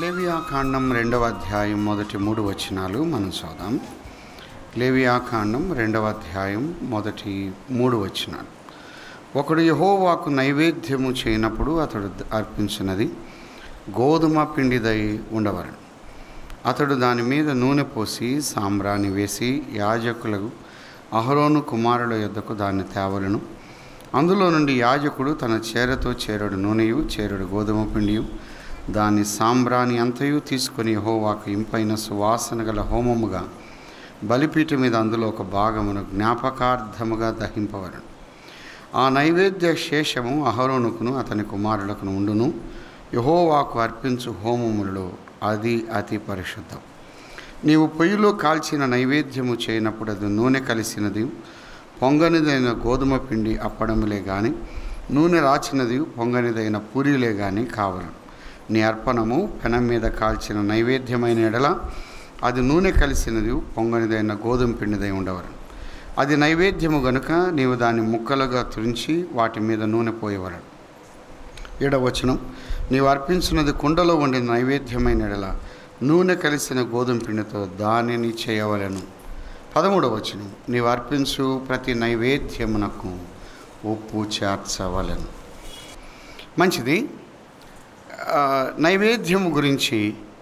లేవియాకాండం 2వ అధ్యాయం మొదటి 3 వచనాలు మనం చదువుదాం. లేవియాకాండం 2వ అధ్యాయం మొదటి 3 వచనాలు. ఒకడు యెహోవాకు నైవేద్యము చేయనప్పుడు అతడు అర్పించినది గోధుమ పిండిదై ఉండవలెను. అతడు దాని మీద నూనె పోసి సాంబ్రాణి వేసి యాజకులకు అహరోను కుమారుల యొద్దకు దాన్ని తేవలెను. అందులో నుండి యాజకుడు తన చేరతో చేరుడు నూనెయు చేరుడు గోధుమ పిండియు దాని సాంబ్రాణి అంతయు తీసుకొని యెహోవాకు ఇంపైన సువాసన గల హోమముగా బలిపీఠం మీద అందులో ఒక భాగమును జ్ఞాపకార్థముగా దహింపవలెను. ఆ నైవేద్య శేషము అహరోనుకును అతని కుమారులకును ఉండును. యెహోవాకు అర్పించు హోమములలో అది అతి పరిశుద్ధం. నీవు పొయ్యిలో కాల్చిన నైవేద్యము చేయనప్పుడు అది నూనె కలిసినది పొంగనిదైన గోధుమ పిండి అప్పడములే గాని నూనె రాచినది పొంగనిదైన పూరీలే గాని కావలను. నీ అర్పణము పెనం మీద కాల్చిన నైవేద్యమైన ఎడల అది నూనె కలిసినది పొంగనిదైన గోధుమ పిండిదై ఉండవలను. అది నైవేద్యము గనుక నీవు దాన్ని ముక్కలుగా తుంచి వాటి మీద నూనె పోయవలను. 7వ వచనం, నీవు అర్పించినది కుండలో వండిన నైవేద్యమైన ఎడల నూనె కలిసిన గోధుమ పిండితో దానిని చేయవలను. 13వ వచనం, నీవు అర్పించు ప్రతి నైవేద్యమునకు ఉప్పు చేర్చవలను. మంచిది. నైవేద్యము గురించి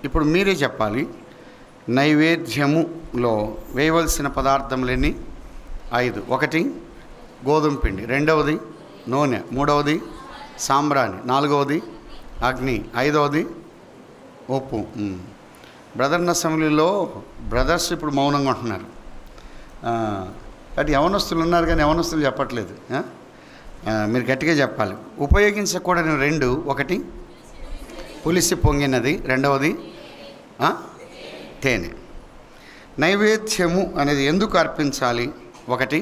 ఇప్పుడు మీరే చెప్పాలి. నైవేద్యములో వేయవలసిన పదార్థములన్నీ 5. 1 గోధుమ పిండి, 2వది నూనె, 3వది సాంబ్రాణి, 4వది అగ్ని, 5వది ఉప్పు. బ్రదర్ అసెంబ్లీలో బ్రదర్స్ ఇప్పుడు మౌనంగా ఉంటున్నారు. కాబట్టి యవనస్తులు ఉన్నారు కానీ యవనస్తులు చెప్పట్లేదు. మీరు గట్టిగా చెప్పాలి. ఉపయోగించకూడని 2, 1 పులిసి పొంగినది, 2వది తేనె. నైవేద్యము అనేది ఎందుకు అర్పించాలి? 1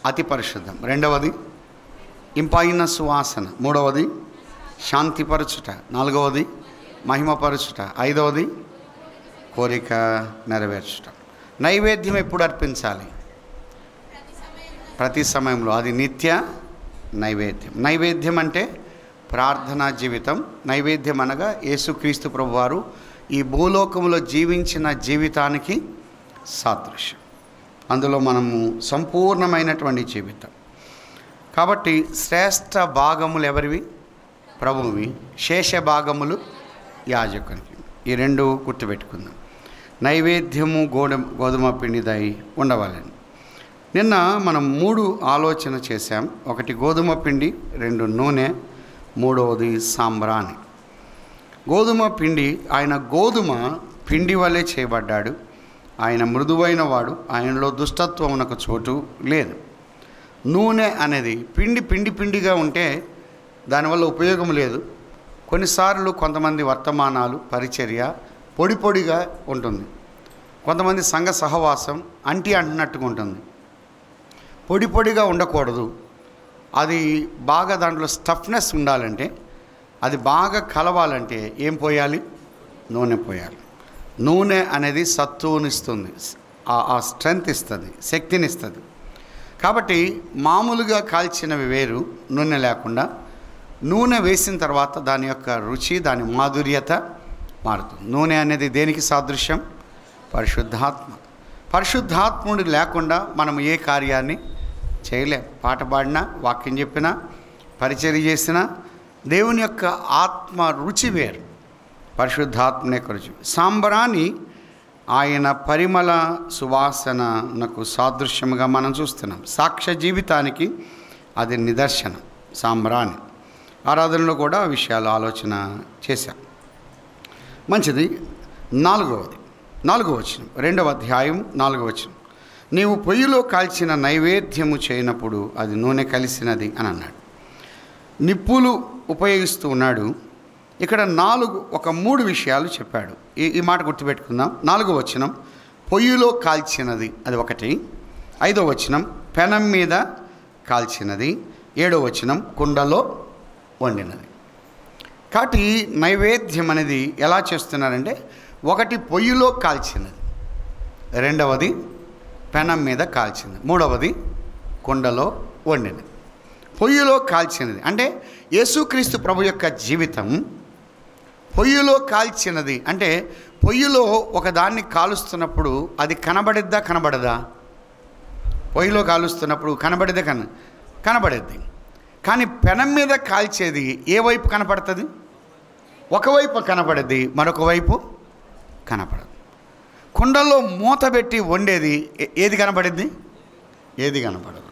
అతి పరిశుద్ధం, 2వది ఇంపైన సువాసన, 3వది శాంతిపరచుట, 4వది మహిమపరచుట, 5వది కోరిక నెరవేర్చుట. నైవేద్యం ఎప్పుడు అర్పించాలి? ప్రతి సమయంలో. అది నిత్య నైవేద్యం. నైవేద్యం అంటే ప్రార్థనా జీవితం. నైవేద్యం అనగా యేసుక్రీస్తు ప్రభువారు ఈ భూలోకంలో జీవించిన జీవితానికి సాదృశ్యం. అందులో మనము సంపూర్ణమైనటువంటి జీవితం. కాబట్టి శ్రేష్ఠ భాగములు ఎవరివి? ప్రభువి. శేష భాగములు యాజకునికి. ఈ 2 గుర్తుపెట్టుకుందాం. నైవేద్యము గోధుమ పిండిదై ఉండవాలని. నిన్న మనం 3 ఆలోచన చేశాం. 1 గోధుమ పిండి, 2 నూనె, 3వది సాంబ్రాణి. గోధుమ పిండి, ఆయన గోధుమ పిండి వలె చేయబడ్డాడు. ఆయన మృదువైన వాడు, ఆయనలో దుష్టత్వమునకు చోటు లేదు. నూనె అనేది పిండిగా ఉంటే దానివల్ల ఉపయోగం లేదు. కొన్నిసార్లు కొంతమంది వర్తమానాలు పరిచర్య పొడిగా ఉంటుంది. కొంతమంది సంఘ సహవాసం అంటున్నట్టుగా ఉంటుంది. పొడిగా ఉండకూడదు. అది బాగా దాంట్లో స్టఫ్నెస్ ఉండాలంటే, అది బాగా కలవాలంటే ఏం పోయాలి? నూనె పోయాలి. నూనె అనేది సత్తువునిస్తుంది, ఆ స్ట్రెంగ్త్ ఇస్తుంది, శక్తినిస్తుంది. కాబట్టి మామూలుగా కాల్చినవి వేరు, నూనె లేకుండా. నూనె వేసిన తర్వాత దాని యొక్క రుచి, దాని మాధుర్యత మారుతుంది. నూనె అనేది దేనికి సాదృశ్యం? పరిశుద్ధాత్మ. పరిశుద్ధాత్ముడు లేకుండా మనం ఏ కార్యాన్ని చేయలేం. పాట పాడినా, వాక్యం చెప్పినా, పరిచర్య చేసినా దేవుని యొక్క ఆత్మ రుచి వేరు, పరిశుద్ధాత్మ యొక్క రుచి. సాంబ్రాణి ఆయన పరిమళ సువాసనకు సాదృశ్యముగా మనం చూస్తున్నాం. సాక్ష్య జీవితానికి అది నిదర్శనం. సాంబ్రాణి ఆరాధనలో కూడా ఆ విషయాలు ఆలోచన చేశాం. మంచిది. 4వ వచనం, 2వ అధ్యాయం 4వ వచనం, నీవు పొయ్యిలో కాల్చిన నైవేద్యము చేయనప్పుడు అది నూనె కలిసినది అని అన్నాడు. నిప్పులు ఉపయోగిస్తూ ఉన్నాడు. ఇక్కడ 3 విషయాలు చెప్పాడు. ఈ మాట గుర్తుపెట్టుకుందాం. 4వ వచనం పొయ్యిలో కాల్చినది, అది 1. 5వ వచనం పెనం మీద కాల్చినది. 7వ వచనం కుండలో వండినది. కాబట్టి నైవేద్యం అనేది ఎలా చేస్తున్నారంటే, 1 పొయ్యిలో కాల్చినది, 2వది పెనం మీద కాల్చినది, 3వది కుండలో వండినది. పొయ్యిలో కాల్చినది అంటే యేసుక్రీస్తు ప్రభు యొక్క జీవితం పొయ్యిలో కాల్చినది అంటే పొయ్యిలో ఒకదాన్ని కాలుస్తున్నప్పుడు అది కనబడిద్దా కనబడదా? పొయ్యిలో కాలుస్తున్నప్పుడు కనబడిద్దా కనబడిద్ది. కానీ పెనం మీద కాల్చేది ఏ వైపు కనపడుతుంది? ఒకవైపు కనపడద్ది, మరొక వైపు కనపడదు. కుండలో మూత పెట్టి వండేది ఏది కనపడిద్ది? ఏది కనపడదు.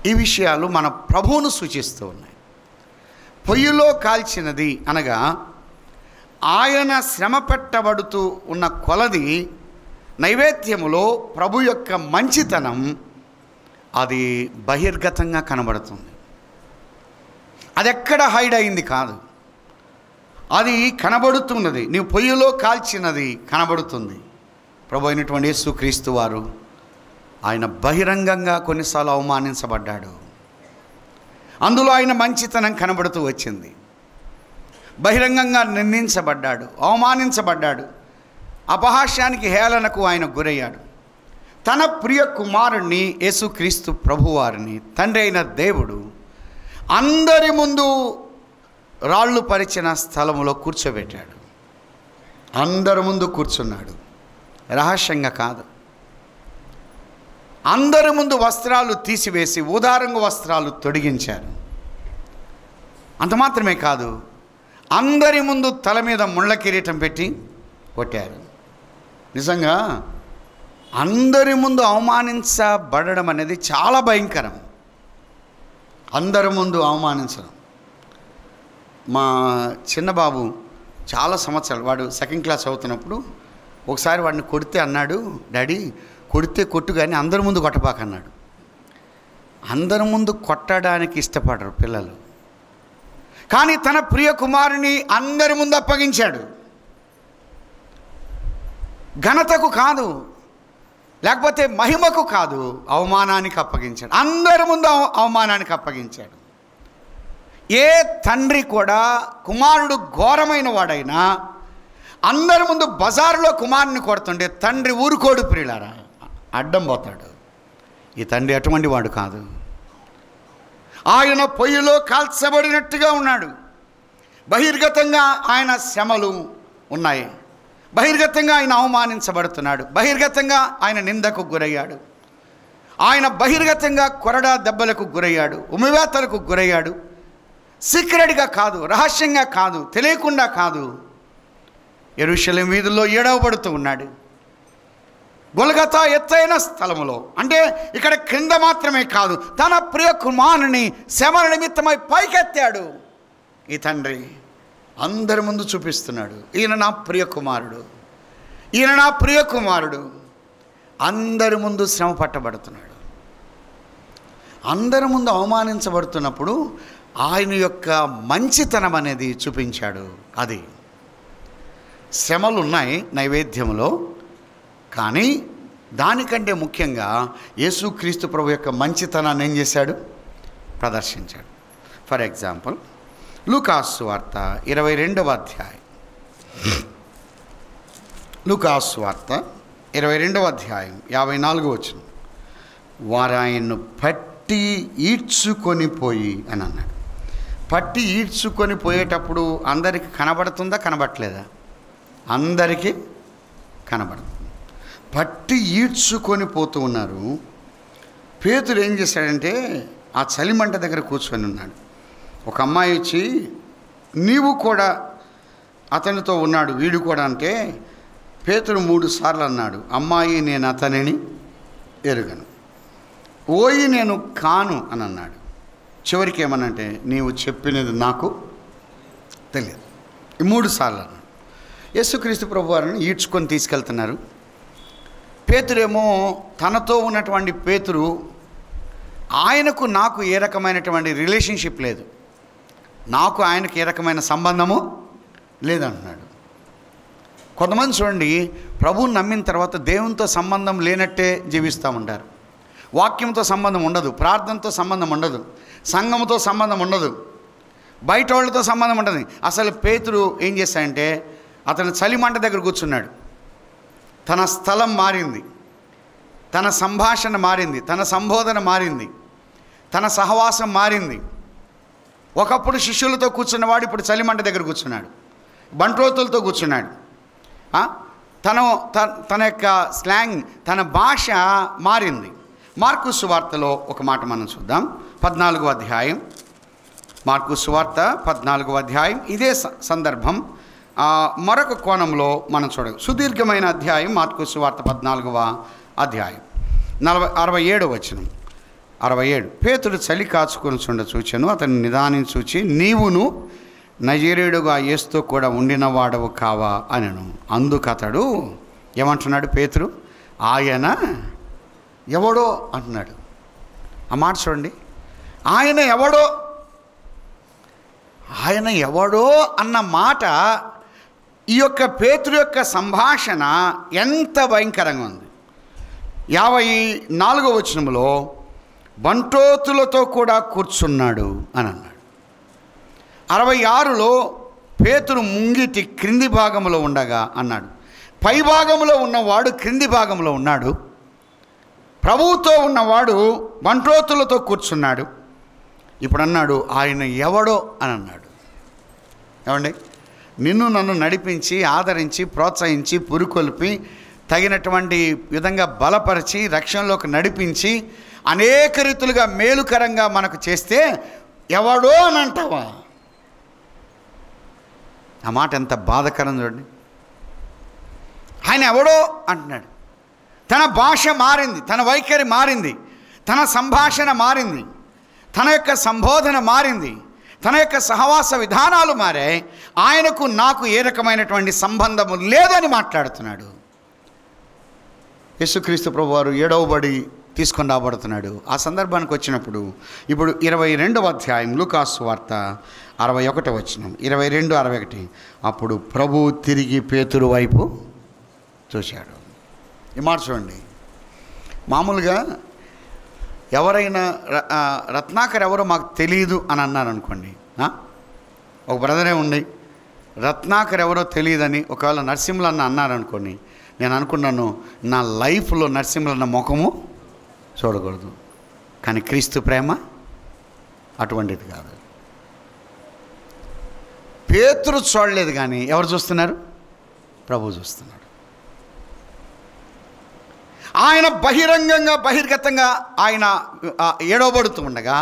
ఈ విషయాలు మన ప్రభువును సూచిస్తూ ఉన్నాయి. పొయ్యిలో కాల్చినది అనగా ఆయన శ్రమ పెట్టబడుతూ ఉన్న కొలది నైవేద్యములో ప్రభు యొక్క మంచితనం అది బహిర్గతంగా కనబడుతుంది. అది ఎక్కడ హైడ్ అయింది కాదు, అది కనబడుతున్నది. నీవు పొయ్యిలో కాల్చినది కనబడుతుంది. ప్రభు అయినటువంటి యేసుక్రీస్తు వారు ఆయన బహిరంగంగా కొన్నిసార్లు అవమానించబడ్డాడు. అందులో ఆయన మంచితనం కనబడుతూ వచ్చింది. బహిరంగంగా నిందించబడ్డాడు, అవమానించబడ్డాడు, అపహాస్యానికి హేళనకు ఆయన గురయ్యాడు. తన ప్రియ కుమారుణ్ణి యేసుక్రీస్తు ప్రభువారిని తండ్రి అయిన దేవుడు అందరి ముందు రాళ్ళు పరిచిన స్థలములో కూర్చోబెట్టాడు. అందరి ముందు కూర్చున్నాడు, రహస్యంగా కాదు. అందరి ముందు వస్త్రాలు తీసివేసి ఊదారంగు వస్త్రాలు తొడిగించారు. అంత మాత్రమే కాదు, అందరి ముందు తల మీద ముళ్ళ కిరీటం పెట్టి కొట్టారు. నిజంగా అందరి ముందు అవమానించబడడం అనేది చాలా భయంకరం. అందరి ముందు అవమానించడం. మా చిన్నబాబు చాలా సంవత్సరాలు, వాడు సెకండ్ క్లాస్ అవుతున్నప్పుడు ఒకసారి వాడిని కొడితే అన్నాడు, డాడీ కొడితే కొట్టు కానీ అందరి ముందు కొట్టబాకన్నాడు. అందరి ముందు కొట్టడానికి ఇష్టపడరు పిల్లలు. కానీ తన ప్రియ కుమారుని అందరి ముందు అప్పగించాడు. ఘనతకు కాదు, లేకపోతే మహిమకు కాదు, అవమానానికి అప్పగించాడు. అందరి ముందు అవమానానికి అప్పగించాడు. ఏ తండ్రి కూడా కుమారుడు ఘోరమైన వాడైనా అందరి ముందు బజారులో కుమారుని కొడుతుంటే తండ్రి ఊరుకోడు ప్రియులారా, అడ్డం పోతాడు. ఈ తండ్రి అటువంటి వాడు కాదు. ఆయన పొయ్యిలో కాల్చబడినట్టుగా ఉన్నాడు. బహిర్గతంగా ఆయన శ్రమలు ఉన్నాయి, బహిర్గతంగా ఆయన అవమానించబడుతున్నాడు, బహిర్గతంగా ఆయన నిందకు గురయ్యాడు, ఆయన బహిర్గతంగా కొరడా దెబ్బలకు గురయ్యాడు, ఉమివేతలకు గురయ్యాడు. సీక్రెట్గా కాదు, రహస్యంగా కాదు, తెలియకుండా కాదు, యెరూషలేము వీధుల్లో ఏడవబడుతూ ఉన్నాడు. గొల్గతా ఎత్తైన స్థలములో, అంటే ఇక్కడ క్రింద మాత్రమే కాదు, తన ప్రియ కుమారుని శ్రమ నిమిత్తమై పైకెత్తాడు. ఈ తండ్రి అందరి ముందు చూపిస్తున్నాడు, ఈయన నా ప్రియ కుమారుడు, ఈయన నా ప్రియ కుమారుడు. అందరి ముందు శ్రమ పట్టబడుతున్నాడు. అందరి ముందు అవమానించబడుతున్నప్పుడు ఆయన యొక్క మంచితనం అనేది చూపించాడు. అది శ్రమలు ఉన్నాయి నైవేద్యంలో, కానీ దానికంటే ముఖ్యంగా యేసుక్రీస్తు ప్రభు యొక్క మంచితనాన్ని ఏం చేశాడు? ప్రదర్శించాడు. ఫర్ ఎగ్జాంపుల్ లూకాసు వార్త 22వ అధ్యాయం, లూకాసు వార్త 22వ అధ్యాయం 54వ వచనం. వారు ఆయన్ను పట్టి ఈడ్చుకొని పోయి అని అన్నాడు. పట్టి ఈడ్చుకొని పోయేటప్పుడు అందరికీ కనబడుతుందా కనబడట్లేదా? అందరికీ కనబడుతుంది. పట్టి ఈడ్చుకొని పోతూ ఉన్నారు. పేతురు ఏం చేశాడంటే ఆ చలిమంట దగ్గర కూర్చొని ఉన్నాడు. ఒక అమ్మాయి వచ్చి నీవు కూడా అతనితో ఉన్నాడు, వీడు కూడా అంటే పేతురు 3 సార్లు అన్నాడు, అమ్మాయి నేను అతనిని ఎరుగను, ఓయి నేను కాను అని అన్నాడు. చివరికి ఏమనంటే నీవు చెప్పినది నాకు తెలియదు. ఈ 3 సార్లు అన్నాడు. యేసుక్రీస్తు ప్రభు వారిని ఈడ్చుకొని తీసుకెళ్తున్నారు. పేతురేమో తనతో ఉన్నటువంటి పేతురు, ఆయనకు నాకు ఏ రకమైనటువంటి రిలేషన్షిప్ లేదు, నాకు ఆయనకు ఏ రకమైన సంబంధము లేదంటున్నాడు. కొంతమంది చూడండి, ప్రభువుని నమ్మిన తర్వాత దేవునితో సంబంధం లేనట్టే జీవిస్తూ ఉంటారు. వాక్యంతో సంబంధం ఉండదు, ప్రార్థనతో సంబంధం ఉండదు, సంఘంతో సంబంధం ఉండదు, బయట వాళ్ళతో సంబంధం ఉండదు. అసలు పేతురు ఏం చేశాడంటే అతను చలిమంట దగ్గర కూర్చున్నాడు. తన స్థలం మారింది, తన సంభాషణ మారింది, తన సంబోధన మారింది, తన సహవాసం మారింది. ఒకప్పుడు శిష్యులతో కూర్చున్నవాడు ఇప్పుడు చలిమంట దగ్గర కూర్చున్నాడు, బంట్రోతులతో కూర్చున్నాడు. తన యొక్క స్లాంగ్, తన భాష మారింది. మార్కు సువార్తలో ఒక మాట మనం చూద్దాం. 14వ అధ్యాయం, మార్కు సువార్త 14వ అధ్యాయం. ఇదే సందర్భం మరొక కోణంలో మనం చూడగలం. సుదీర్ఘమైన అధ్యాయం మార్కు సువార్త 14వ అధ్యాయం 67వ వచనం. 67. పేతురు చలి కాచుకొని చూచెను, అతన్ని నిదానించి చూచి, నీవును నజరేయుడుగా యేసుతో కూడా ఉండినవాడవు కావా అనెను. అందుకు అతడు ఏమంటున్నాడు? పేతురు, ఆయన ఎవడో అంటున్నాడు. ఆ మాట చూడండి, ఆయన ఎవడో, ఆయన ఎవడో అన్న మాట ఈ యొక్క పేతురు యొక్క సంభాషణ ఎంత భయంకరంగా ఉంది. 54వ వచనంలో బంట్రోతులతో కూడా కూర్చున్నాడు అని అన్నాడు. 66లో పేతురు ముంగిటి క్రింది భాగంలో ఉండగా అన్నాడు. పై భాగంలో ఉన్నవాడు క్రింది భాగంలో ఉన్నాడు, ప్రభువుతో ఉన్నవాడు బంట్రోతులతో కూర్చున్నాడు. ఇప్పుడు అన్నాడు ఆయన ఎవడో అని అన్నాడు. ఏమండి, నిన్ను నన్ను నడిపించి ఆదరించి ప్రోత్సహించి పురుకొల్పి తగినటువంటి విధంగా బలపరిచి రక్షణలోకి నడిపించి అనేక రీతులుగా మేలుకరంగా మనకు చేస్తే ఎవడో అని అంటావా? ఆ మాట ఎంత బాధకరం చూడండి. ఆయన ఎవడో అంటున్నాడు. తన భాష మారింది, తన వైఖరి మారింది, తన సంభాషణ మారింది, తన యొక్క సంబోధన మారింది, తన యొక్క సహవాస విధానాలు మారాయి. ఆయనకు నాకు ఏ రకమైనటువంటి సంబంధము లేదని మాట్లాడుతున్నాడు. యేసుక్రీస్తు ప్రభువారు 7వ బడి తీసుకొని రాబడుతున్నాడు. ఆ సందర్భానికి వచ్చినప్పుడు ఇప్పుడు 22వ అధ్యాయం లూకాసు వార్త 61వ వచనం, 22:61. అప్పుడు ప్రభు తిరిగి పేతురు వైపు చూశాడు. ఈ మాట చూడండి. మామూలుగా ఎవరైనా రత్నాకర్ ఎవరో మాకు తెలియదు అని అన్నారు అనుకోండి, ఒక బ్రదరే ఉండి రత్నాకర్ ఎవరో తెలియదని ఒకవేళ నరసింహులన్న అన్నారనుకోండి, నేను అనుకున్నాను నా లైఫ్లో నరసింహులన్న ముఖము చూడకూడదు. కానీ క్రీస్తు ప్రేమ అటువంటిది కాదు. పేతురు చూడలేదు, కానీ ఎవరు చూస్తున్నారు? ప్రభు చూస్తున్నాడు. ఆయన బహిర్గతంగా ఆయన ఏడవబడుతూ ఉండగా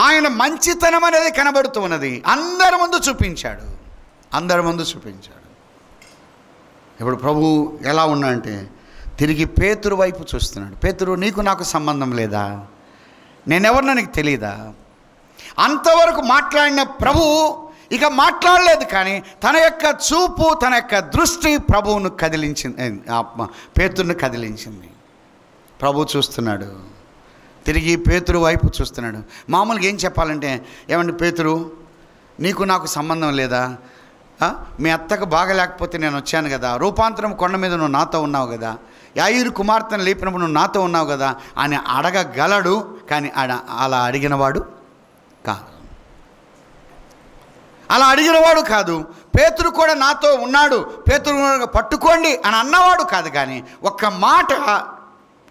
ఆయన మంచితనం అనేది కనబడుతూ ఉన్నది. అందరి ముందు చూపించాడు. ఇప్పుడు ప్రభు ఎలా ఉన్నాడంటే తిరిగి పేతురు వైపు చూస్తున్నాడు. పేతురు, నీకు నాకు సంబంధం లేదా? నేనెవరినో నీకు తెలియదా? అంతవరకు మాట్లాడిన ప్రభు ఇక మాట్లాడలేదు, కానీ తన యొక్క చూపు, తన యొక్క దృష్టి ప్రభువును కదిలించింది, పేతురును కదిలించింది. ప్రభు చూస్తున్నాడు, తిరిగి పేతురు వైపు చూస్తున్నాడు. మామూలుగా ఏం చెప్పాలంటే, ఏమండి పేతురు, నీకు నాకు సంబంధం లేదా? మీ అత్తకు బాగలేకపోతే నేను వచ్చాను కదా, రూపాంతరం కొండ మీద నువ్వు నాతో ఉన్నావు కదా, యాయిరు కుమార్తెను లేపినప్పుడు నువ్వు నాతో ఉన్నావు కదా అని అడగగలడు. కానీ అలా అడిగినవాడు కాదు. అలా అడిగినవాడు కాదు. పేతురు కూడా నాతో ఉన్నాడు, పేతురు పట్టుకోండి అని అన్నవాడు కాదు. కానీ ఒక్క మాట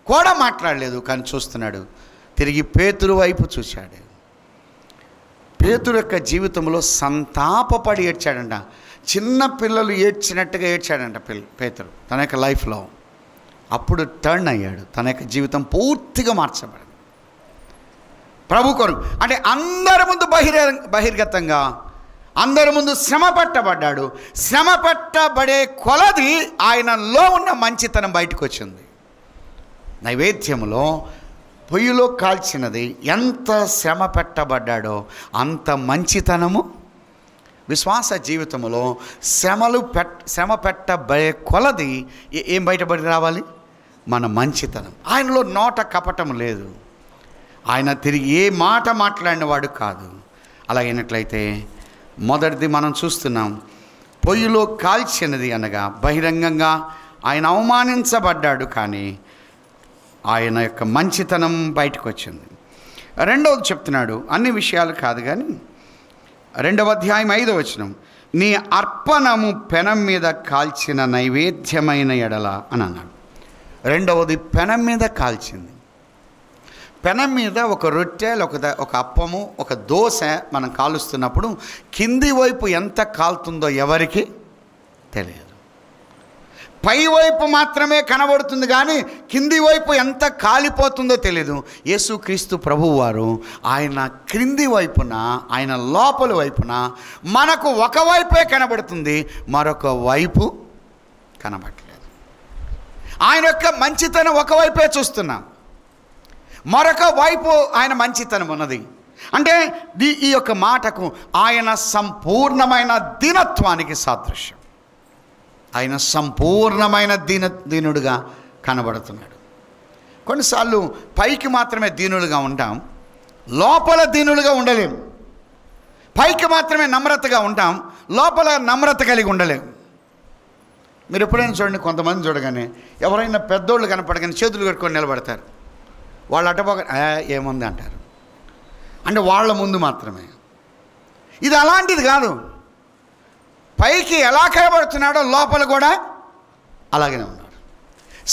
కూడా మాట్లాడలేదు, కానీ చూస్తున్నాడు. తిరిగి పేతురు వైపు చూశాడు. పేతురు యొక్క జీవితంలో సంతాపపడి ఏడ్చాడంట. చిన్న పిల్లలు ఏడ్చినట్టుగా ఏడ్చాడంట పేతురు తన యొక్క లైఫ్లో. అప్పుడు టర్న్ అయ్యాడు, తన యొక్క జీవితం పూర్తిగా మార్చబడింది ప్రభు కొరకు. అంటే అందరి ముందు బహిర్గతంగా అందరి ముందు శ్రమ పట్టబడ్డాడు. శ్రమ పట్టబడే కొలది ఆయనలో ఉన్న మంచితనం బయటకు వచ్చింది. నైవేద్యములో పొయ్యిలో కాల్చినది ఎంత శ్రమ పెట్టబడ్డాడో అంత మంచితనము విశ్వాస జీవితంలో శ్రమ పెట్టబడే కొలది ఏం బయటపడి రావాలి? మన మంచితనం. ఆయనలో నోట కపటం లేదు. ఆయన తిరిగి ఏ మాట మాట్లాడినవాడు కాదు. అలాగైనట్లయితే మొదటిది మనం చూస్తున్నాం, పొయ్యిలో కాల్చినది అనగా బహిరంగంగా ఆయన అవమానించబడ్డాడు, కానీ ఆయన యొక్క మంచితనం బయటకు వచ్చింది. రెండవది చెప్తున్నాడు, అన్ని విషయాలు కాదు కానీ 2వ అధ్యాయం 5వ వచనం, నీ అర్పణము పెనం మీద కాల్చిన నైవేద్యమైన ఎడల అని అన్నాడు. రెండవది పెనం మీద కాల్చింది. పెనం మీద ఒక రొట్టె ఒక అప్పము ఒక దోశ మనం కాలుస్తున్నప్పుడు కింది వైపు ఎంత కాలుతుందో ఎవరికి తెలియదు. పైవైపు మాత్రమే కనబడుతుంది కానీ కింది వైపు ఎంత కాలిపోతుందో తెలియదు. యేసుక్రీస్తు ప్రభువారు ఆయన క్రింది వైపున, ఆయన లోపలి వైపున మనకు ఒకవైపే కనబడుతుంది, మరొక వైపు కనబడట్లేదు. ఆయన యొక్క మంచితనం ఒకవైపే చూస్తున్నాం, మరొక వైపు ఆయన మంచితనం ఉన్నది. అంటే ఈ యొక్క మాటకు ఆయన సంపూర్ణమైన దీనత్వానికి సాదృశ్యం. ఆయన సంపూర్ణమైన దీనుడుగా కనబడుతున్నాడు. కొన్నిసార్లు పైకి మాత్రమే దీనులుగా ఉంటాం, లోపల దీనులుగా ఉండలేం. పైకి మాత్రమే నమ్రతగా ఉంటాం, లోపల నమ్రత కలిగి ఉండలేం. మీరు ఎప్పుడైనా చూడండి, కొంతమంది చూడగానే ఎవరైనా పెద్దోళ్ళు కనపడగానే చేతులు కట్టుకొని నిలబడతారు. వాళ్ళు అటపోక ఏముంది అంటారు, అంటే వాళ్ళ ముందు మాత్రమే. ఇది అలాంటిది కాదు. పైకి ఎలా కనబడుతున్నాడో లోపల కూడా అలాగనే ఉన్నాడు.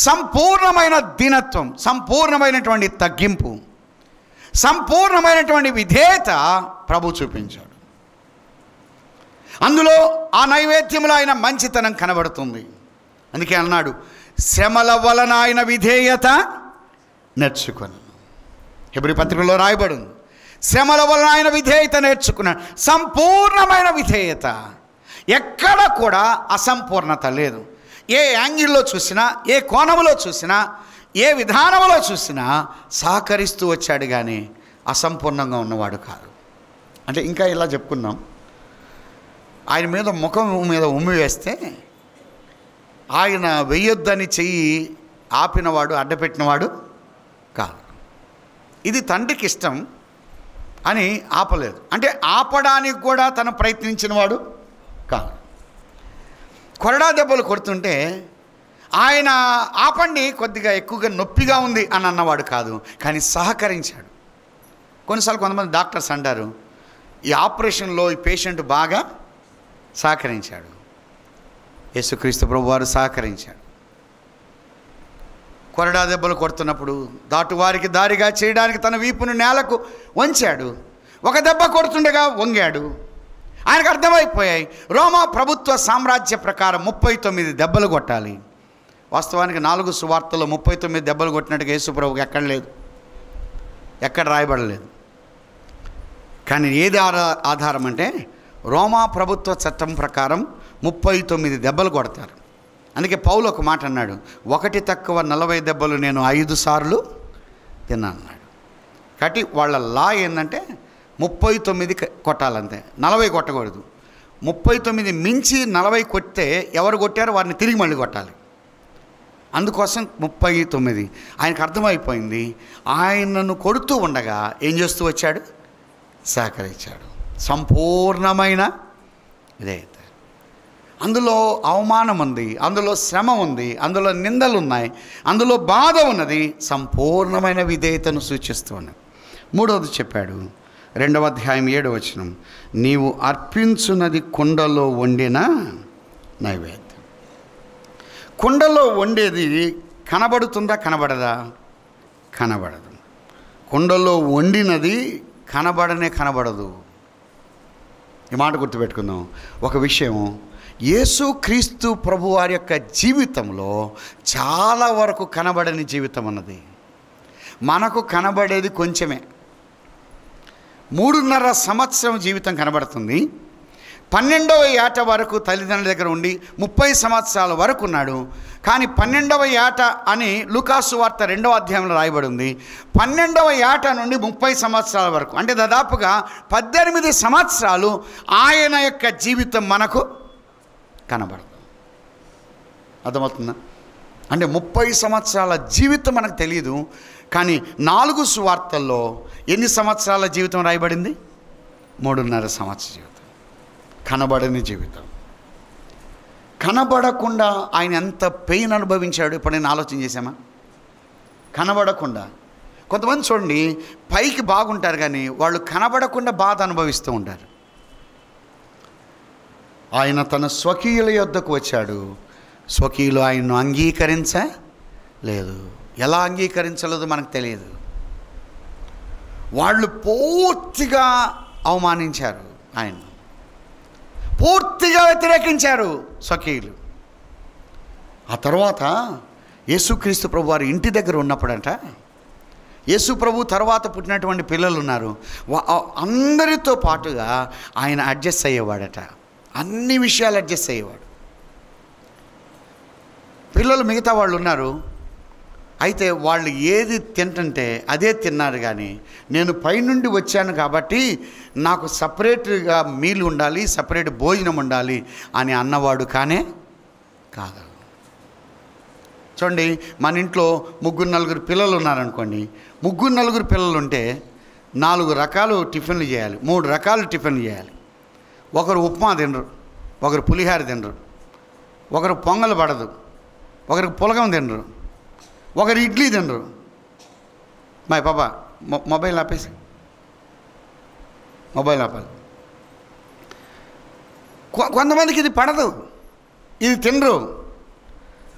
సంపూర్ణమైన దీనత్వం, సంపూర్ణమైనటువంటి తగ్గింపు, సంపూర్ణమైనటువంటి విధేయత ప్రభు చూపించాడు. అందులో ఆ నైవేద్యంలో ఆయన మంచితనం కనబడుతుంది. అందుకే అన్నాడు, శ్రమల వలన ఆయన విధేయత నేర్చుకున్నాను. హెబ్రీ పత్రికలో రాయబడింది, శ్రమల వలన ఆయన విధేయత నేర్చుకున్నాడు. సంపూర్ణమైన విధేయత. ఎక్కడ కూడా అసంపూర్ణత లేదు. ఏ యాంగిల్లో చూసినా, ఏ కోణంలో చూసినా, ఏ విధానంలో చూసినా సహకరిస్తూ వచ్చాడు కానీ అసంపూర్ణంగా ఉన్నవాడు కాదు. అంటే ఇంకా ఇలా చెప్పుకున్నాం, ఆయన మీద ముఖం మీద ఉమ్మి వేస్తే ఆయన వెయ్యొద్దని చెయ్యి ఆపినవాడు, అడ్డపెట్టినవాడు కాదు. ఇది తండ్రికి ఇష్టం అని ఆపలేదు. అంటే ఆపడానికి కూడా తను ప్రయత్నించిన వాడు కాదు. కొరడా దెబ్బలు కొడుతుంటే ఆయన ఆపండి, కొద్దిగా ఎక్కువగా నొప్పిగా ఉంది అని అన్నవాడు కాదు, కానీ సహకరించాడు. కొన్నిసార్లు కొంతమంది డాక్టర్స్ అంటారు, ఈ ఆపరేషన్లో ఈ పేషెంట్ బాగా సహకరించాడు. యేసుక్రీస్తు ప్రభు వారు సహకరించాడు. కొరడా దెబ్బలు కొడుతున్నప్పుడు దాటువారికి దారిగా చేయడానికి తన వీపును నేలకు వంచాడు. ఒక దెబ్బ కొడుతుండగా వంగాడు. ఆయనకు అర్థమైపోయాయి, రోమా ప్రభుత్వ సామ్రాజ్య ప్రకారం 39 దెబ్బలు కొట్టాలి. వాస్తవానికి 4 సువార్తల్లో 39 దెబ్బలు కొట్టినట్టుగా యేసుప్రభుకి ఎక్కడ లేదు, ఎక్కడ రాయబడలేదు. కానీ ఏది ఆధారం అంటే రోమా ప్రభుత్వ చట్టం ప్రకారం 39 దెబ్బలు కొడతారు. అందుకే పౌలు ఒక మాట అన్నాడు, 1 తక్కువ 40 దెబ్బలు నేను 5 సార్లు తిన్నాను అన్నాడు. కాబట్టి వాళ్ళ లా ఏంటంటే 39 కొట్టాలంతే, 40 కొట్టకూడదు. 39 మించి 40 కొడితే ఎవరు కొట్టారో వారిని తిరిగి మళ్ళీ కొట్టాలి. అందుకోసం 39. ఆయనకు అర్థమైపోయింది. ఆయనను కొడుతూ ఉండగా ఏం చేస్తూ వచ్చాడు? సహకరించాడు. సంపూర్ణమైన విధేయత. అందులో అవమానం ఉంది, అందులో శ్రమ ఉంది, అందులో నిందలు ఉన్నాయి, అందులో బాధ ఉన్నది. సంపూర్ణమైన విధేయతను సూచిస్తూ ఉన్నది. మూడవది చెప్పాడు, 2వ అధ్యాయం 7వ వచనం, నీవు అర్పించున్నది కుండలో వండిన నైవేద్యం. కుండలో వండేది కనబడుతుందా? కనబడదా? కనబడదు. కుండలో వండినది కనబడదు. ఈ మాట గుర్తుపెట్టుకుందాం. ఒక విషయం, యేసుక్రీస్తు ప్రభువారి యొక్క జీవితంలో చాలా వరకు కనబడని జీవితం అన్నది. మనకు కనబడేది కొంచెమే. 3.5 సంవత్సరం జీవితం కనబడుతుంది. 12వ ఏట వరకు తల్లిదండ్రుల దగ్గర ఉండి 30 సంవత్సరాల వరకు ఉన్నాడు. కానీ 12వ ఏట అని లూకాసు వార్త 2వ అధ్యాయంలో రాయబడి ఉంది. 12వ ఏట నుండి 30 సంవత్సరాల వరకు, అంటే దాదాపుగా 18 సంవత్సరాలు ఆయన యొక్క జీవితం మనకు కనబడదు. అర్థమవుతుందా? అంటే 30 సంవత్సరాల జీవితం మనకు తెలియదు. కానీ 4 సువార్తల్లో ఎన్ని సంవత్సరాల జీవితం రాయబడింది? 3.5 సంవత్సరాల జీవితం. కనబడని జీవితం. కనబడకుండా ఆయన ఎంత పెయిన్ అనుభవించాడు ఎప్పుడైనా ఆలోచన చేశామా? కనబడకుండా. కొంతమంది చూడండి, పైకి బాగుంటారు కానీ వాళ్ళు కనబడకుండా బాధ అనుభవిస్తూ ఉంటారు. ఆయన తన స్వకీయుల యొద్దకు వచ్చాడు. స్వకీయులు ఆయన్ను అంగీకరించలేదు. ఎలా అంగీకరించలేదో మనకు తెలియదు. వాళ్ళు పూర్తిగా అవమానించారు, ఆయన పూర్తిగా వ్యతిరేకించారు స్వకీయులు. ఆ తర్వాత యేసుక్రీస్తు ప్రభు వారి ఇంటి దగ్గర ఉన్నప్పుడంట, యేసు ప్రభు తర్వాత పుట్టినటువంటి పిల్లలు ఉన్నారు, అందరితో పాటుగా ఆయన అడ్జస్ట్ అయ్యేవాడట. అన్ని విషయాలు అడ్జస్ట్ అయ్యేవాడు. పిల్లలు మిగతా వాళ్ళు ఉన్నారు, అయితే వాళ్ళు ఏది తింటుంటే అదే తిన్నారు. కానీ నేను పైనుండి వచ్చాను కాబట్టి నాకు సపరేట్గా మీల్ ఉండాలి, సపరేట్ భోజనం ఉండాలి అని అన్నవాడు కానే కాదు. చూడండి, మన ఇంట్లో 3-4 పిల్లలు ఉన్నారనుకోండి. 3-4 పిల్లలు ఉంటే 4 రకాలు టిఫిన్లు చేయాలి, 3 రకాలు టిఫిన్లు చేయాలి. ఒకరు ఉప్మా తినరు, ఒకరు పులిహార తినరు, ఒకరు పొంగల్ పడదు, ఒకరికి పులగం తినరు, ఒకరు ఇడ్లీ తినరు. మా పాపా మొబైల్ ఆపేసి, మొబైల్ ఆపాలి. కొంతమందికి ఇది పడదు, ఇది తినరు.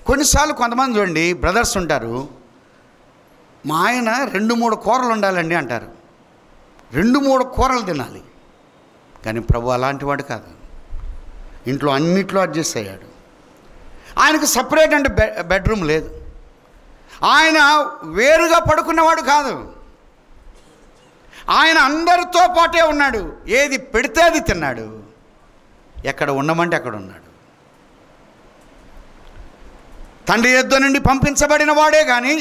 కొన్నిసార్లు కొంతమంది చూడండి, బ్రదర్స్ ఉంటారు, మా ఆయన 2-3 కూరలు ఉండాలండి అంటారు. 2-3 కూరలు తినాలి. కానీ ప్రభు అలాంటి వాడు కాదు. ఇంట్లో అన్నిట్లో అడ్జస్ట్ అయ్యాడు. ఆయనకు సపరేట్ అంటే బెడ్రూమ్ లేదు. ఆయన వేరుగా పడుకున్నవాడు కాదు. ఆయన అందరితో పాటే ఉన్నాడు. ఏది పెడితే అది తిన్నాడు. ఎక్కడ ఉండమంటే అక్కడ ఉన్నాడు. తండ్రి యొద్ద నుండి పంపించబడిన వాడే కానీ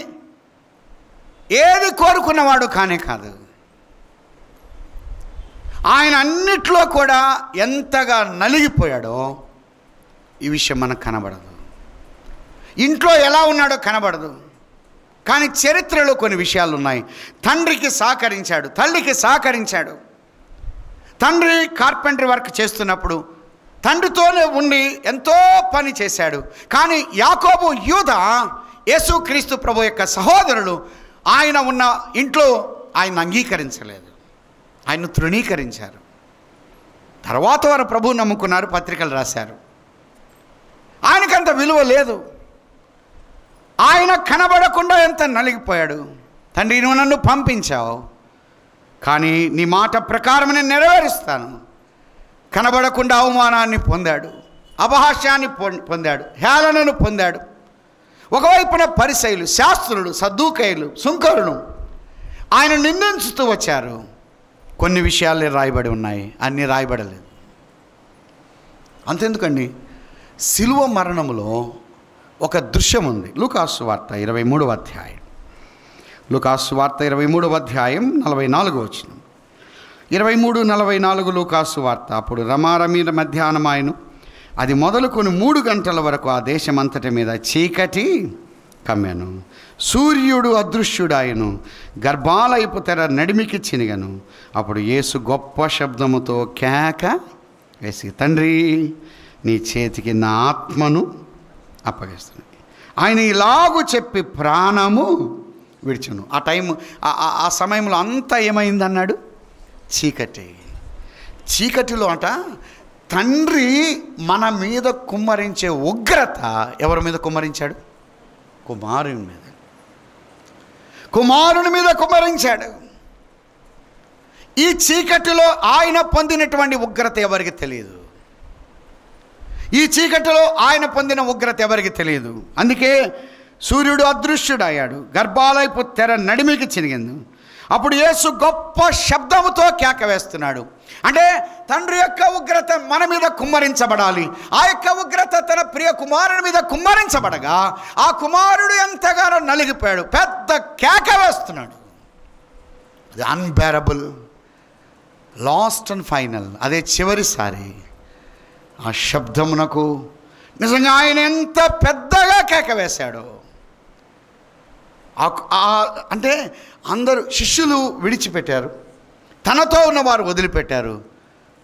ఏది కోరుకున్నవాడు కానే కాదు. ఆయన అన్నిట్లో కూడా ఎంతగా నలిగిపోయాడో ఈ విషయం మనకు కనబడదు. ఇంట్లో ఎలా ఉన్నాడో కనబడదు. కానీ చరిత్రలో కొన్ని విషయాలు ఉన్నాయి. తండ్రికి సహకరించాడు, తల్లికి సహకరించాడు. తండ్రి కార్పెంటరీ వర్క్ చేస్తున్నప్పుడు తండ్రితోనే ఉండి ఎంతో పని చేశాడు. కానీ యాకోబు, యూదా, యేసుక్రీస్తు ప్రభు యొక్క సహోదరులు ఆయన ఉన్న ఇంట్లో ఆయన అంగీకరించలేదు, ఆయన తృణీకరించారు. తర్వాత వారు ప్రభువు నమ్ముకున్నారు, పత్రికలు రాశారు. ఆయనకంత విలువ లేదు. ఆయన కనబడకుండా ఎంత నలిగిపోయాడు. తండ్రి, నువ్వు నన్ను పంపించావు, కానీ నీ మాట ప్రకారం నేను నెరవేరుస్తాను. కనబడకుండా అవమానాన్ని పొందాడు, అపహాస్యాన్ని పొందాడు, హేళనను పొందాడు. ఒకవైపున పరిసయ్యులు, శాస్త్రులు, సద్దూకయ్యులు, సుంకరులు ఆయన నిందించుతూ వచ్చారు. కొన్ని విషయాలే రాయబడి ఉన్నాయి, అన్నీ రాయబడలేదు. అంతెందుకండి, శిలువ మరణములో ఒక దృశ్యం ఉంది. లూకాసు వార్త 23వ అధ్యాయం, లూకాసు వార్త 23వ అధ్యాయం 44వ వచనం. 23:44 లూకాసు వార్త. అప్పుడు రమారమి మధ్యాహ్నం ఆయను, అది మొదలుకొని 3 గంటల వరకు ఆ దేశమంతటి మీద చీకటి కమ్మెను. సూర్యుడు అదృశ్యుడాయను, గర్భాలయపు తెర నడిమికి చినిగను. అప్పుడు యేసు గొప్ప శబ్దముతో కేక వేసి, తండ్రి, నీ చేతికి నా ఆత్మను అప్పగిస్తుంది. ఆయన ఇలాగూ చెప్పి ప్రాణము విడిచెను. ఆ సమయంలో అంతా ఏమైందన్నాడు? చీకటి. చీకటిలో అట తండ్రి మన మీద కుమ్మరించే ఉగ్రత ఎవరి మీద కుమ్మరించాడు? కుమారుని మీద. కుమారుని మీద కుమ్మరించాడు. ఈ చీకటిలో ఆయన పొందినటువంటి ఉగ్రత ఎవరికి తెలియదు. ఈ చీకటిలో ఆయన పొందిన ఉగ్రత ఎవరికి తెలియదు. అందుకే సూర్యుడు అదృశ్యుడయ్యాడు, గర్భాలయపు తెర నడిమికి చినిగింది. అప్పుడు యేసు గొప్ప శబ్దముతో కేక వేస్తున్నాడు. అంటే తండ్రి యొక్క ఉగ్రత మన మీద కుమ్మరించబడాలి. ఆ యొక్క ఉగ్రత తన ప్రియ కుమారుని మీద కుమ్మరించబడగా ఆ కుమారుడు ఎంతగానో నలిగిపోయాడు, పెద్ద కేక వేస్తున్నాడు. అది అన్బేరబుల్, లాస్ట్ అండ్ ఫైనల్. అదే చివరిసారి. ఆ శబ్దమునకు నిజంగా ఆయన ఎంత పెద్దగా కేక వేశాడో. అంటే అందరూ శిష్యులు విడిచిపెట్టారు, తనతో ఉన్నవారు వదిలిపెట్టారు.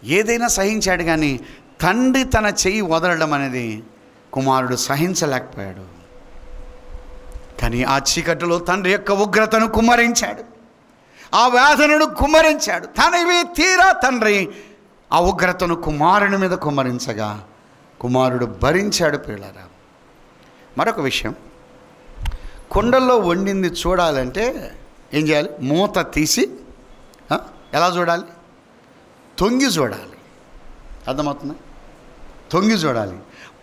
ఏదైనా సహించాడు, కానీ తండ్రి తన చెయ్యి వదలడం అనేది కుమారుడు సహించలేకపోయాడు. కానీ ఆ చీకటిలో తండ్రి యొక్క ఉగ్రతను కుమ్మరించాడు, ఆ వేదనను కుమ్మరించాడు. తనవి తీరా తండ్రి ఆ ఉగ్రతను కుమారుని మీద కుమ్మరించగా కుమారుడు భరించాడు. పిల్లరా, మరొక విషయం, కుండల్లో వండింది చూడాలంటే ఏం చేయాలి? మూత తీసి ఎలా చూడాలి? తొంగి చూడాలి. అర్థమవుతుంది? తొంగి చూడాలి.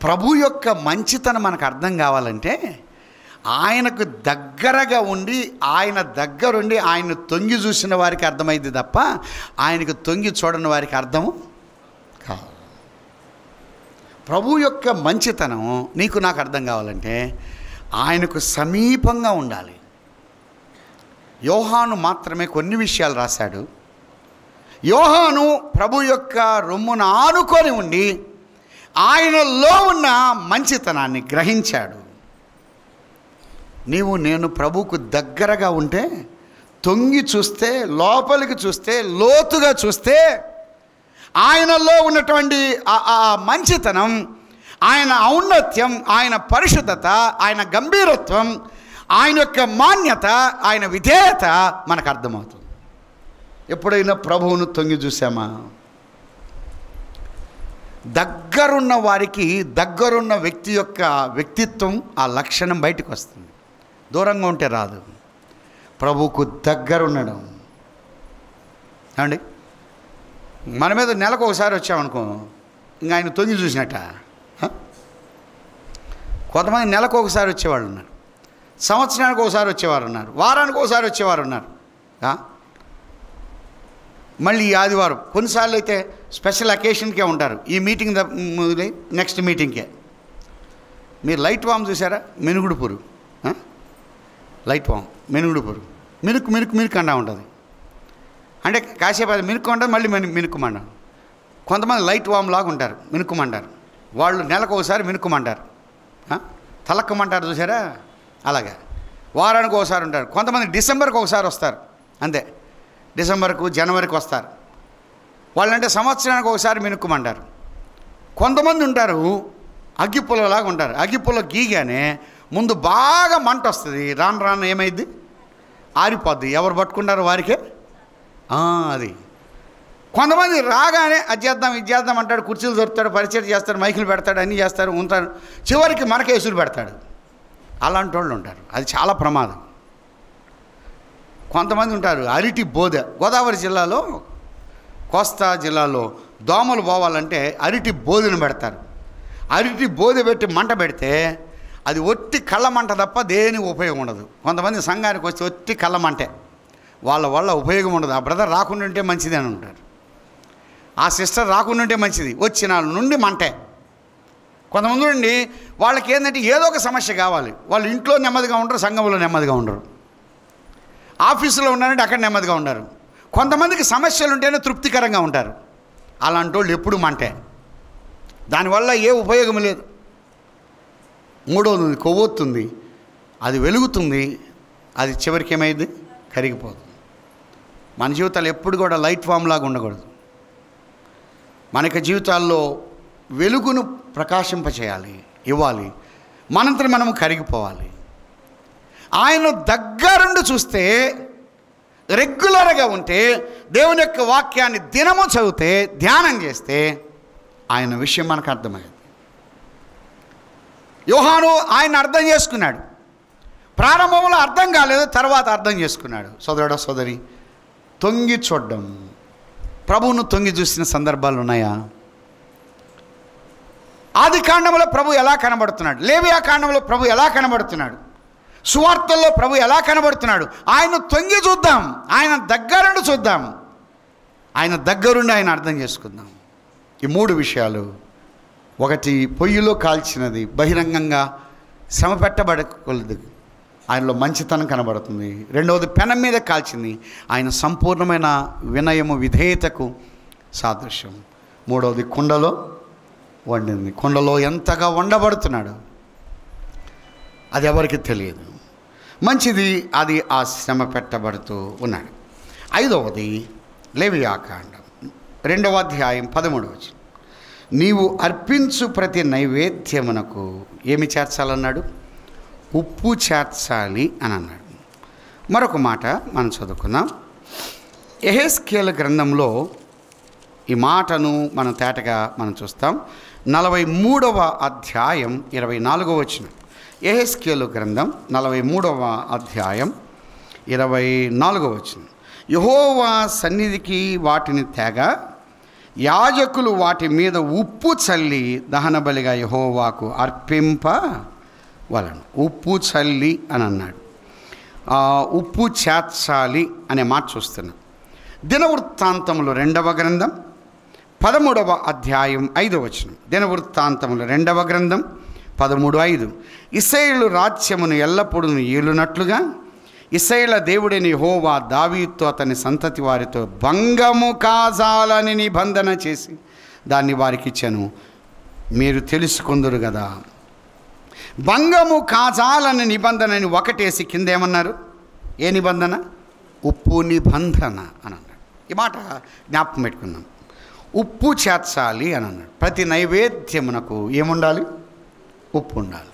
ప్రభు యొక్క మంచితనం మనకు అర్థం కావాలంటే ఆయనకు దగ్గరగా ఉండి ఆయన దగ్గరుండి ఆయన తొంగి చూసిన వారికి అర్థమైంది తప్ప ఆయనకు తొంగి చూడని వారికి అర్థము కాదు. ప్రభు యొక్క మంచితనం నీకు నాకు అర్థం కావాలంటే ఆయనకు సమీపంగా ఉండాలి. యోహాను మాత్రమే కొన్ని విషయాలు రాశాడు. యోహాను ప్రభు యొక్క రొమ్మును ఆనుకొని ఉండి ఆయనలో ఉన్న మంచితనాన్ని గ్రహించాడు. నీవు నేను ప్రభువుకు దగ్గరగా ఉంటే, తొంగి చూస్తే, లోపలికి చూస్తే, లోతుగా చూస్తే ఆయనలో ఉన్నటువంటి ఆ మంచితనం, ఆయన ఔన్నత్యం, ఆయన పరిశుద్ధత, ఆయన గంభీరత్వం, ఆయన యొక్క మాన్యత, ఆయన విధేయత మనకు అర్థమవుతుంది. ఎప్పుడైనా ప్రభువును తొంగి చూసామా? దగ్గరున్న వారికి దగ్గరున్న వ్యక్తి యొక్క వ్యక్తిత్వం, ఆ లక్షణం బయటకు వస్తుంది. దూరంగా ఉంటే రాదు. ప్రభువుకు దగ్గర ఉండడం అండి. మన మీద నెలకు ఒకసారి వచ్చామనుకో, ఇంకా ఆయన తొంగి చూసినట్ట. కొంతమంది నెలకు ఒకసారి వచ్చేవాళ్ళు ఉన్నారు, సంవత్సరానికి ఒకసారి వచ్చేవారు ఉన్నారు, వారానికి ఒకసారి వచ్చేవారు ఉన్నారు. మళ్ళీ ఈ ఆదివారం కొన్నిసార్లు అయితే స్పెషల్ అకేషన్కే ఉంటారు. ఈ మీటింగ్ నెక్స్ట్ మీటింగ్కే. మీరు లైట్ వామ్ చూసారా? మినుగుడుపురు, లైట్ వామ్, మినుగుడుపురు, మినుకు మినుకు మినుకు అండా ఉంటుంది. అంటే కాసేపు అది మినుకు ఉంటుంది, మళ్ళీ మినుకుమండ. కొంతమంది లైట్ వామ్ లాగా ఉంటారు, మినుకుమంటారు. వాళ్ళు నెలకు ఒకసారి మినుకుమంటారు, తలక్కమంటారు చూసారా? అలాగే వారానికి ఒకసారి ఉంటారు. కొంతమంది డిసెంబర్కి ఒకసారి వస్తారు, అంతే. డిసెంబర్కు జనవరికి వస్తారు. వాళ్ళంటే సంవత్సరానికి ఒకసారి మినుక్కుమంటారు. కొంతమంది ఉంటారు అగ్గిపుల్లలాగా ఉంటారు. అగ్గిపుల్ల గీగానే ముందు బాగా మంట వస్తుంది, రాను రాను ఏమైంది? ఆరిపోద్ది. ఎవరు పట్టుకుంటారు వారికే అది. కొంతమంది రాగానే అది చేద్దాం ఇది చేద్దాం అంటాడు, కుర్చీలు దొరుకుతాడు, పరిచయం చేస్తాడు, మైకులు పెడతాడు, అన్నీ చేస్తారు, ఉంటాడు. చివరికి మనకేసులు పెడతాడు. అలాంటి వాళ్ళు ఉంటారు. అది చాలా ప్రమాదం. కొంతమంది ఉంటారు అరటి బోధ. గోదావరి జిల్లాలో, కోస్తా జిల్లాలో దోమలు పోవాలంటే అరటి బోధను పెడతారు. అరటి బోధ పెట్టి మంట పెడితే అది ఒట్టి కళ్ళ మంట తప్ప దేనికి ఉపయోగం ఉండదు. కొంతమంది సంఘానికి వచ్చి ఒట్టి కళ్ళ మంటే, వాళ్ళ వల్ల ఉపయోగం ఉండదు. ఆ బ్రదర్ రాకుండా ఉంటే మంచిది అని ఉంటారు, ఆ సిస్టర్ రాకుండా ఉంటే మంచిది, వచ్చిన నుండి మంటే. కొంతమంది నుండి వాళ్ళకి ఏంటంటే ఏదో ఒక సమస్య కావాలి. వాళ్ళు ఇంట్లో నెమ్మదిగా ఉండరు, సంఘంలో నెమ్మదిగా ఉండరు, ఆఫీసులో ఉన్నారంటే అక్కడ నెమ్మదిగా ఉండరు. కొంతమందికి సమస్యలు ఉంటేనే తృప్తికరంగా ఉంటారు. అలాంటి వాళ్ళు ఎప్పుడు మంటే, దానివల్ల ఏ ఉపయోగం లేదు. మూడవది కొవ్వొత్తుంది, అది వెలుగుతుంది, అది చివరికి ఏమైంది? కరిగిపోతుంది. మన జీవితాలు ఎప్పుడు కూడా లైట్ ఫామ్ లాగా ఉండకూడదు. మనకి జీవితాల్లో వెలుగును ప్రకాశింపచేయాలి, ఇవ్వాలి. మనంతరం మనము కరిగిపోవాలి. ఆయన దగ్గరుండి చూస్తే, రెగ్యులర్గా ఉంటే, దేవుని యొక్క వాక్యాన్ని దినము చదివితే, ధ్యానం చేస్తే ఆయన విషయం మనకు అర్థమైంది. యోహాను ఆయన అర్థం చేసుకున్నాడు. ప్రారంభంలో అర్థం కాలేదు, తర్వాత అర్థం చేసుకున్నాడు. సోదరుడా సోదరి, తొంగి చూడడం, ప్రభువును తొంగి చూసిన సందర్భాలు ఉన్నాయా? ఆది కాండంలో ప్రభు ఎలా కనబడుతున్నాడు? లేవియా కాండంలో ప్రభు ఎలా కనబడుతున్నాడు? సువార్తల్లో ప్రభు ఎలా కనబడుతున్నాడు? ఆయన తొంగి చూద్దాం, ఆయన దగ్గరుండి చూద్దాం, ఆయన దగ్గరుండి ఆయన అర్థం చేసుకుందాం. ఈ మూడు విషయాలు. ఒకటి, పొయ్యిలో కాల్చినది బహిరంగంగా శ్రమ పెట్టబడకూడదు, ఆయనలో మంచితనం కనబడుతుంది. రెండవది, పెనం మీద కాల్చింది, ఆయన సంపూర్ణమైన వినయము విధేయతకు సాదృశ్యం. మూడవది, కుండలో వండింది, కుండలో ఎంతగా వండబడుతున్నాడు అది ఎవరికి తెలియదు. మంచిది, అది ఆ శ్రమ పెట్టబడుతూ ఉన్నాడు. ఐదవది, లేవియా కాండం 2వ అధ్యాయం 13వ వచనం. నీవు అర్పించు ప్రతి నైవేద్యమునకు ఏమి చేర్చాలన్నాడు? ఉప్పు చేర్చాలి అని అన్నాడు. మరొక మాట మనం చదువుకుందాం. యెహెజ్కేలు గ్రంథంలో ఈ మాటను మనం తేటగా మనం చూస్తాం. 43వ అధ్యాయం 24వ వచనం. యెహెజ్కేలు గ్రంథం 43వ అధ్యాయం 24వ వచనం. యెహోవా సన్నిధికి వాటిని తేగా యాజకులు వాటి మీద ఉప్పు చల్లి దహనబలిగా యెహోవాకు అర్పింపవలెను. ఉప్పు చల్లి అని అన్నాడు. ఉప్పు చేర్చాలి అనే మాట చూస్తున్నాం. దినవృత్తాంతములు 2వ గ్రంథం 13వ అధ్యాయం 5వ వచనం. దినవృత్తాంతములు 2వ గ్రంథం 13:5. ఇశ్రాయేలు రాజ్యమును ఎల్లప్పుడూ ఏలునట్లుగా ఇశ్రాయేలు దేవుడైన యెహోవా దావీదుతో అతని సంతతి వారితో భంగము కాజాలని నిబంధన చేసి దాన్ని వారికి ఇచ్చాను, మీరు తెలుసుకుందురు కదా. భంగము కాజాలని నిబంధనని ఒకటేసి కింద ఏమన్నారు? ఏ నిబంధన? ఉప్పు నిబంధన అని అన్నాడు. ఈ మాట జ్ఞాపకం పెట్టుకుందాం. ఉప్పు చేర్చాలి అని అన్నాడు. ప్రతి నైవేద్యమునకు ఏముండాలి? ఉప్పు ఉండాలి.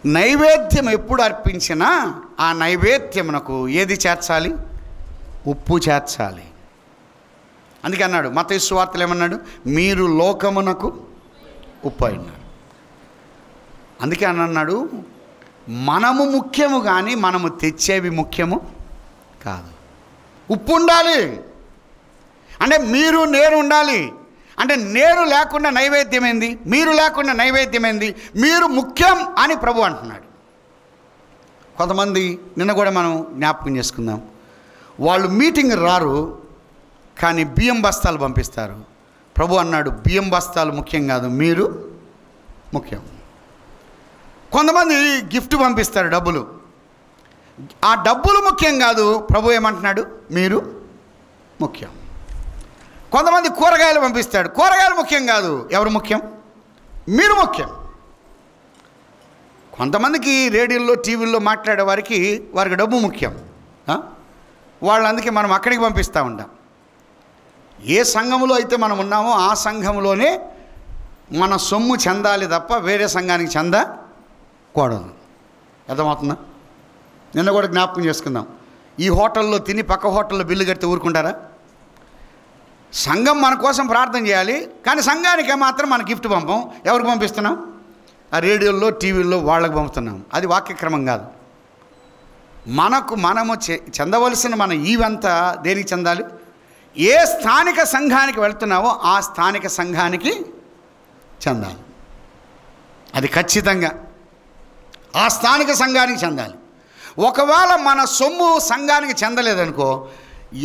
నైవేద్యం ఎప్పుడు అర్పించినా ఆ నైవేద్యమునకు ఏది చేర్చాలి? ఉప్పు చేర్చాలి. అందుకే అన్నాడు మత్తయి సువార్తలో ఏమన్నాడు? మీరు లోకమునకు ఉప్పు అయినారు. అందుకే అన్నాడు మనము ముఖ్యము కానీ మనము తెచ్చేవి ముఖ్యము కాదు. ఉప్పు ఉండాలి అంటే మీరు నేను ఉండాలి. అంటే నేను లేకుండా నైవేద్యం ఏంది? మీరు లేకుండా నైవేద్యం ఏంది? మీరు ముఖ్యం అని ప్రభు అంటున్నాడు. కొంతమంది నిన్న కూడా మనం జ్ఞాపకం చేసుకుందాం. వాళ్ళు మీటింగ్ రారు కానీ బియ్యం బస్తాలు పంపిస్తారు. ప్రభు అన్నాడు బియ్యం బస్తాలు ముఖ్యం కాదు, మీరు ముఖ్యం. కొంతమంది గిఫ్ట్ పంపిస్తారు, డబ్బులు. ఆ డబ్బులు ముఖ్యం కాదు, ప్రభు ఏమంటున్నాడు? మీరు ముఖ్యం. కొంతమంది కూరగాయలు పంపిస్తాడు, కూరగాయలు ముఖ్యం కాదు, ఎవరు ముఖ్యం? మీరు ముఖ్యం. కొంతమందికి రేడియోలో టీవీల్లో మాట్లాడే వారికి డబ్బు ముఖ్యం. వాళ్ళందుకే మనం అక్కడికి పంపిస్తూ ఉంటాం. ఏ సంఘంలో అయితే మనం ఉన్నామో ఆ సంఘంలోనే మన సొమ్ము చెందాలి తప్ప వేరే సంఘానికి చెందకూడదు. అర్థమవుతుందా? నిన్న కూడా జ్ఞాపకం చేసుకుందాం. ఈ హోటల్లో తిని పక్క హోటల్లో బిల్లు కడితే ఊరుకుంటారా? సంఘం మన కోసం ప్రార్థన చేయాలి కానీ సంఘానికి మాత్రం మన గిఫ్ట్ పంపం. ఎవరికి పంపిస్తున్నాం? ఆ రేడియోల్లో టీవీల్లో వాళ్ళకి పంపుతున్నాం. అది వాక్యక్రమం కాదు. మనము చెందవలసిన మన ఈవంతా దేనికి చెందాలి? ఏ స్థానిక సంఘానికి వెళ్తున్నావో ఆ స్థానిక సంఘానికి చెందాలి. అది ఖచ్చితంగా ఆ స్థానిక సంఘానికి చెందాలి. ఒకవేళ మన సొమ్ము సంఘానికి చెందలేదనుకో,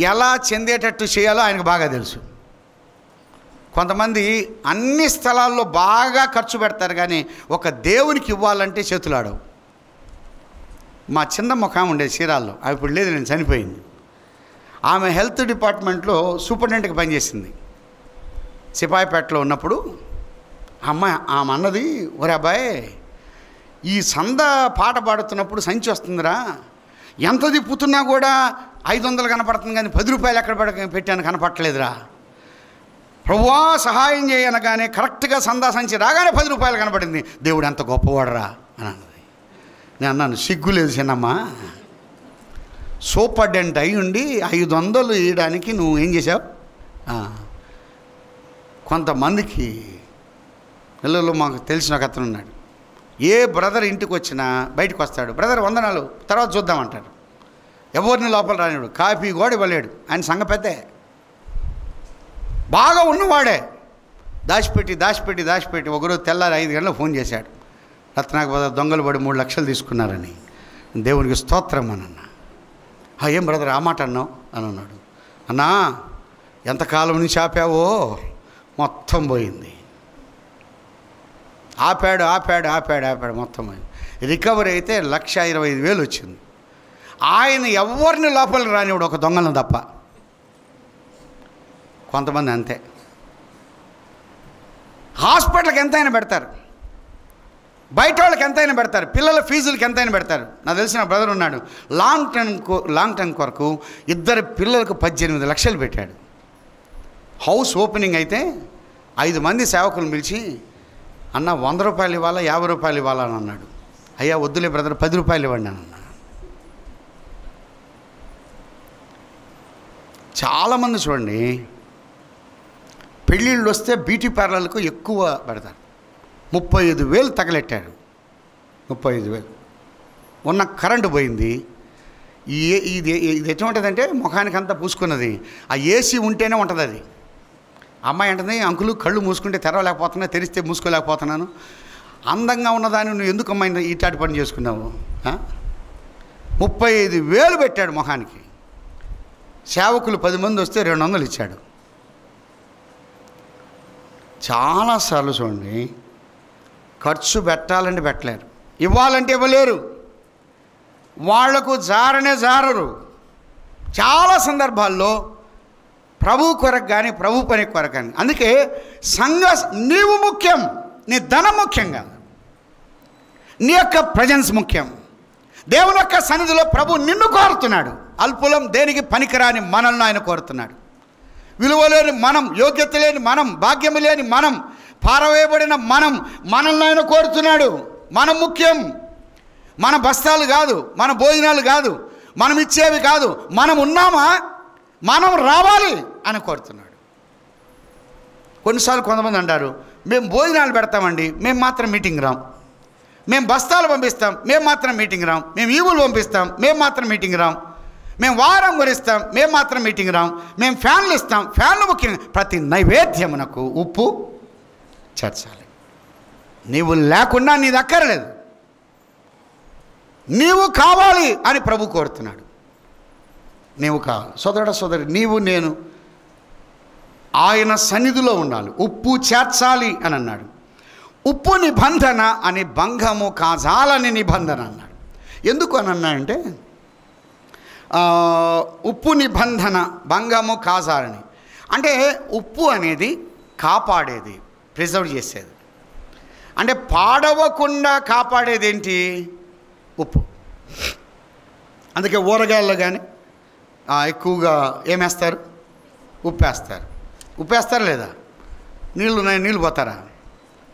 ఎలా చెందేటట్టు చేయాలో ఆయనకు బాగా తెలుసు. కొంతమంది అన్ని స్థలాల్లో బాగా ఖర్చు పెడతారు కానీ ఒక దేవునికి ఇవ్వాలంటే చేతులాడవు. మా చిన్నమ్మ ఒక ఆమె ఉండేది చీరాల్లో, ఆమె ఇప్పుడు లేదు, నేను చనిపోయింది. ఆమె హెల్త్ డిపార్ట్మెంట్లో సూపరింటెండెంట్కి పనిచేసింది. సిపాయిపేటలో ఉన్నప్పుడు ఆమె అన్నది, ఒరే అబ్బాయి, ఈ సంద పాట పాడుతున్నప్పుడు సంచి వస్తుందిరా, ఎంత తిప్పుతున్నా కూడా 500 కనపడుతుంది కానీ 10 రూపాయలు ఎక్కడ పెట్టాను కనపట్టలేదురా, ప్రభువా సహాయం చేయనగానే కరెక్ట్గా సందా సంచి రాగానే 10 రూపాయలు కనపడింది, దేవుడు ఎంత గొప్పవాడరా అని అన్నది. నేను అన్నాను, సిగ్గు లేదు చిన్నమ్మా, సూపర్డెంట్ అయి ఉండి 500 ఇవ్వడానికి నువ్వు ఏం చేసావు? కొంతమందికి పిల్లలు మాకు తెలిసిన ఒక అతను ఉన్నాడు. ఏ బ్రదర్ ఇంటికి వచ్చినా బయటకు వస్తాడు, బ్రదర్ వందనాలు తర్వాత చూద్దామంటాడు. ఎవరిని లోపల రానివాడు, కాఫీ కూడా ఇవ్వలేడు. ఆయన సంఘ పెద్దే, బాగా ఉన్నవాడే. దాచిపెట్టి ఒకరోజు తెల్లారి 5 గంటలకు ఫోన్ చేశాడు, రత్నాక దొంగలు పడి 3 లక్షలు తీసుకున్నారని. దేవునికి స్తోత్రం అని అన్నా. ఏం బ్రదర్ ఆ మాట అన్నావు అని అన్నాడు. అన్నా ఎంతకాలం నుంచి ఆపావో మొత్తం పోయింది. ఆపాడు మొత్తం రికవరీ అయితే 1,25,000 వచ్చింది. ఆయన ఎవరిని లోపలికి రానివాడు, ఒక దొంగలను తప్ప. కొంతమంది అంతే. హాస్పిటల్కి ఎంతైనా పెడతారు, బయట వాళ్ళకి ఎంతైనా పెడతారు, పిల్లల ఫీజులకి ఎంతైనా పెడతారు. నాకు తెలిసిన బ్రదర్ ఉన్నాడు, లాంగ్ టర్మ్ కొరకు 2 పిల్లలకు 18 లక్షలు పెట్టాడు. హౌస్ ఓపెనింగ్ అయితే 5 మంది సేవకులను పిలిచి, అన్న 100 రూపాయలు ఇవ్వాలా 50 రూపాయలు ఇవ్వాలా అని అన్నాడు. అయ్యా వద్దులే బ్రదర్ 10 రూపాయలు ఇవ్వండి అని అన్నా. చాలామంది చూడండి, పెళ్ళిళ్ళు వస్తే బ్యూటీ పార్లర్లకు ఎక్కువ పెడతారు. 35,000 తగలెట్టాడు. 35,000 ఉన్న కరెంటు పోయింది. ఇది ఎట్లా ఉంటుందంటే ముఖానికి అంతా పూసుకున్నది, ఆ ఏసీ ఉంటేనే ఉంటుంది అది. అమ్మాయి అంటుంది, అంకులు కళ్ళు మూసుకుంటే తెరవలేకపోతున్నా, తెరిస్తే మూసుకోలేకపోతున్నాను. అందంగా ఉన్నదాన్ని నువ్వు ఎందుకు అమ్మాయి ఇట్లాంటి పని చేసుకున్నావు? 35,000 పెట్టాడు మొహానికి. సేవకులు 10 మంది వస్తే 200 ఇచ్చాడు. చాలాసార్లు చూడండి, ఖర్చు పెట్టాలంటే పెట్టలేరు, ఇవ్వాలంటే ఇవ్వలేరు, వాళ్లకు జారరు. చాలా సందర్భాల్లో ప్రభు కొరకు కానీ ప్రభు పని కొరకు కానీ. అందుకే నీవు ముఖ్యం, నీ ధనం ముఖ్యం కాదు, నీ యొక్క ప్రజెన్స్ ముఖ్యం. దేవుని యొక్క సన్నిధిలో ప్రభు నిన్ను కోరుతున్నాడు. అల్పులం, దేనికి పనికిరాని మనల్ని ఆయన కోరుతున్నాడు. విలువ లేని మనం, యోగ్యత లేని మనం, భాగ్యము లేని మనం, పారవేయబడిన మనల్ని ఆయన కోరుతున్నాడు. మనం ముఖ్యం. మన బస్తాలు కాదు, మన భోజనాలు కాదు, మనం ఇచ్చేవి కాదు, మనం ఉన్నామా, మనం రావాలి అని కోరుతున్నాడు. కొన్నిసార్లు కొంతమంది అంటారు, మేము భోజనాలు పెడతామండి, మేము మాత్రం మీటింగ్ రాం. మేము బస్తాలు పంపిస్తాం, మేము మాత్రం మీటింగ్ రాం. మేము ఈవులు పంపిస్తాం, మేము మాత్రం మీటింగ్ రాం. మేము వారం గురిస్తాం, మేము మాత్రం మీటింగ్ రాం. మేము ఫ్యాన్లు ఇస్తాం, ఫ్యాన్లు ముఖ్యం. ప్రతి నైవేద్యమునకు ఉప్పు చేర్చాలి. నీవు లేకుండా నీ దక్కరలేదు, నీవు కావాలి అని ప్రభు కోరుతున్నాడు. నీవు కావాలి సోదరుడా, సోదరి, నీవు నేను ఆయన సన్నిధిలో ఉండాలి, ఉప్పు చేర్చాలి అని అన్నాడు. ఉప్పు నిబంధన అని భంగము కాజాలని నిబంధన అన్నాడు. ఎందుకు అని అన్నాడంటే, ఉప్పు నిబంధన భంగము కాజాలని అంటే ఉప్పు అనేది కాపాడేది, ప్రిజర్వ్ చేసేది. అంటే పాడవకుండా కాపాడేది ఏంటి? ఉప్పు. అందుకే ఊరగాయల్లో కానీ ఎక్కువగా ఏమేస్తారు? ఉప్పేస్తారు. ఉప్పేస్తారు లేదా? నీళ్ళు పోతారా?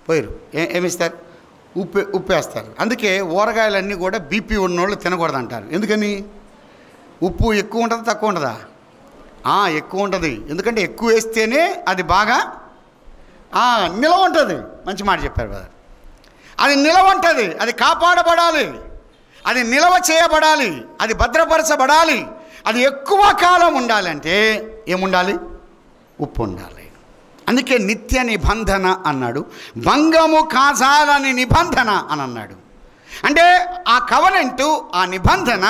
పోయిరు. ఏమిస్తారు? ఉప్పేస్తారు. అందుకే ఊరగాయలన్నీ కూడా బీపీ ఉన్నోళ్ళు తినకూడదు అంటారు. ఎందుకని? ఉప్పు ఎక్కువ ఉంటుందా తక్కువ ఉంటుందా? ఎక్కువ ఉంటుంది. ఎందుకంటే ఎక్కువ వేస్తేనే అది బాగా నిలవ ఉంటుంది. మంచి మాట చెప్పారు కదా. అది నిలవ ఉంటుంది, అది కాపాడబడాలి, అది నిలవ చేయబడాలి, అది భద్రపరచబడాలి. అది ఎక్కువ కాలం ఉండాలంటే ఏముండాలి? ఉప్పు ఉండాలి. అందుకే నిత్య నిబంధన అన్నాడు, భంగము కాజాలని నిబంధన అని అన్నాడు. అంటే ఆ కవనెంటు, ఆ నిబంధన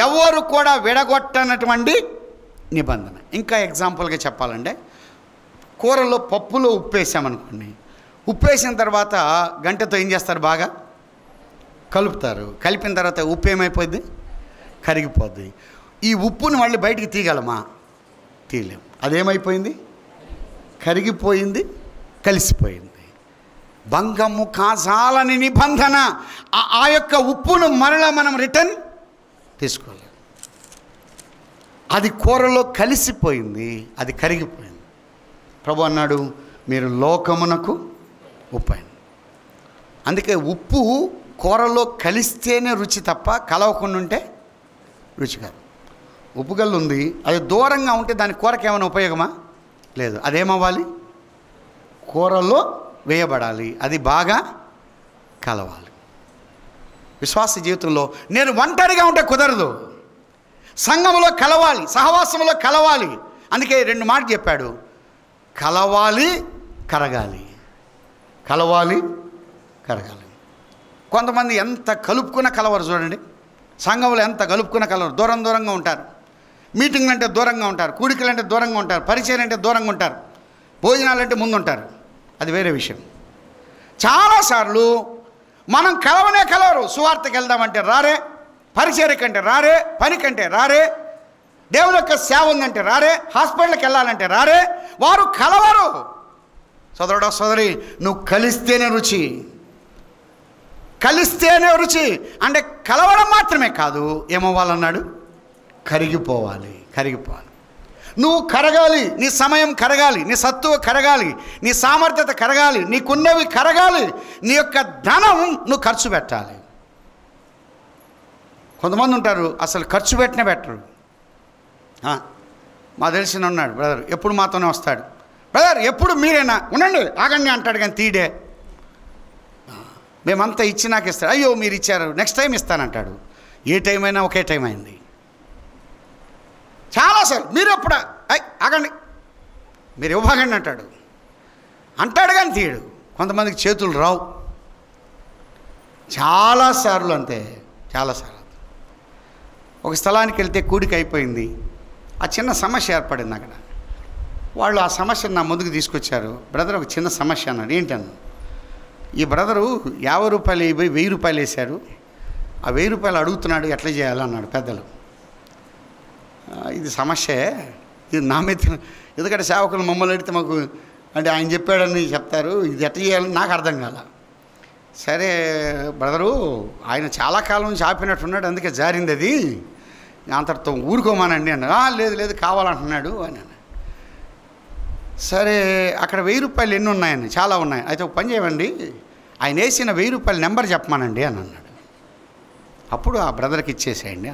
ఎవరు కూడా విడగొట్టనటువంటి నిబంధన. ఇంకా ఎగ్జాంపుల్గా చెప్పాలంటే, కూరలో పప్పులో ఉప్పు వేసామనుకోండి, ఉప్పు వేసిన తర్వాత గంటతో ఏం చేస్తారు? బాగా కలుపుతారు. కలిపిన తర్వాత ఉప్పు ఏమైపోద్ది? కరిగిపోద్ది. ఈ ఉప్పుని మళ్ళీ బయటికి తీయగలమా? తీయలేం. అదేమైపోయింది? కరిగిపోయింది, కలిసిపోయింది. భంగము కాజాలని నిబంధన. ఆ యొక్క ఉప్పును మరలా మనం రిటర్న్ తీసుకోలేం. అది కూరలో కలిసిపోయింది, అది కరిగిపోయింది. ప్రభు అన్నాడు, మీరు లోకమునకు ఉప్పు అయింది. అందుకే ఉప్పు కూరలో కలిస్తేనే రుచి తప్ప కలవకుండా ఉంటే రుచి కాదు. ఉప్పు గల్లు ఉంది, అది దూరంగా ఉంటే దాని కూరకి ఏమైనా ఉపయోగమా? లేదు. అదేమవ్వాలి? కూరలో వేయబడాలి, అది బాగా కలవాలి. విశ్వాస జీవితంలో నేను ఒంటరిగా ఉంటే కుదరదు, సంఘములో కలవాలి, సహవాసంలో కలవాలి. అందుకే 2 మాటలు చెప్పాడు, కలవాలి, కరగాలి. కలవాలి, కరగాలి. కొంతమంది ఎంత కలుపుకున్న కలవరు. చూడండి, సంఘంలో ఎంత కలుపుకున్న కలవరు. దూరంగా ఉంటారు. మీటింగ్లు అంటే దూరంగా ఉంటారు, కూడికలు అంటే దూరంగా ఉంటారు, పరిచయం అంటే దూరంగా ఉంటారు, భోజనాలు అంటే ముందుంటారు. అది వేరే విషయం. చాలాసార్లు మనం కలవరు. సువార్తకి వెళ్దామంటే రారే, పరిచర్యకంటే రారే, పనికంటే రారే, దేవుని యొక్క సేవ ఉందంటే రారే, హాస్పిటల్కి వెళ్ళాలంటే రారే. వారు కలవరు. సోదరుడా, సోదరి, నువ్వు కలిస్తేనే రుచి. కలిస్తేనే రుచి. అంటే కలవడం మాత్రమే కాదు, ఏమవ్వాలన్నాడు? కరిగిపోవాలి. నువ్వు కరగాలి, నీ సమయం కరగాలి, నీ సత్తువ కరగాలి, నీ సామర్థ్యత కరగాలి, నీకున్నవి కరగాలి, నీ యొక్క ధనం నువ్వు ఖర్చు పెట్టాలి. కొంతమంది ఉంటారు అసలు ఖర్చు పెట్టరు. మా తెలిసిన ఉన్నాడు బ్రదర్, ఎప్పుడు మాతోనే వస్తాడు. బ్రదర్ ఎప్పుడు మీరేనా? ఉండండి, ఆగండి అంటాడు, కానీ తీడే. మేమంతా ఇచ్చి నాకు ఇస్తాడు. అయ్యో మీరు ఇచ్చారు, నెక్స్ట్ టైం ఇస్తానంటాడు. ఏ టైం అయినా ఒకే టైం అయింది. చాలాసార్లు మీరు ఎప్పుడా ఆగండి, మీరు ఇవ్వబాగండి అంటాడు కానీ తీయడు. కొంతమందికి చేతులు రావు. చాలాసార్లు అంతే, చాలాసార్లు. ఒక స్థలానికి వెళ్తే కూడిక అయిపోయింది, ఆ చిన్న సమస్య ఏర్పడింది అక్కడ. వాళ్ళు ఆ సమస్యను నా ముందుకు తీసుకొచ్చారు. బ్రదర్, ఒక చిన్న సమస్య అన్నాడు. ఏంటన్నా? ఈ బ్రదరు 50 రూపాయలు అయిపోయి 1000 రూపాయలు వేశారు, ఆ 1000 రూపాయలు అడుగుతున్నాడు, ఎట్లా చేయాలన్నాడు పెద్దలు. ఇది సమస్య, ఇది నా మీద, ఎందుకంటే సేవకులు మమ్మల్ని అడిగితే మాకు అంటే ఆయన చెప్పాడని చెప్తారు, ఇది ఎట్లా చేయాలని నాకు అర్థం కాల. సరే బ్రదరు, ఆయన చాలా కాలం నుంచి ఆపినట్టున్నాడు, అందుకే జారింది అది, అంతటితో ఊరుకోమానండి అన్నాడు. లేదు లేదు కావాలంటున్నాడు అని. సరే అక్కడ 1000 రూపాయలు ఎన్ని ఉన్నాయని, చాలా ఉన్నాయి. అయితే ఒక పని చేయండి, ఆయన వేసిన 1000 రూపాయల నెంబర్ చెప్పమానండి అని అన్నాడు. అప్పుడు ఆ బ్రదర్కి ఇచ్చేసేయండి.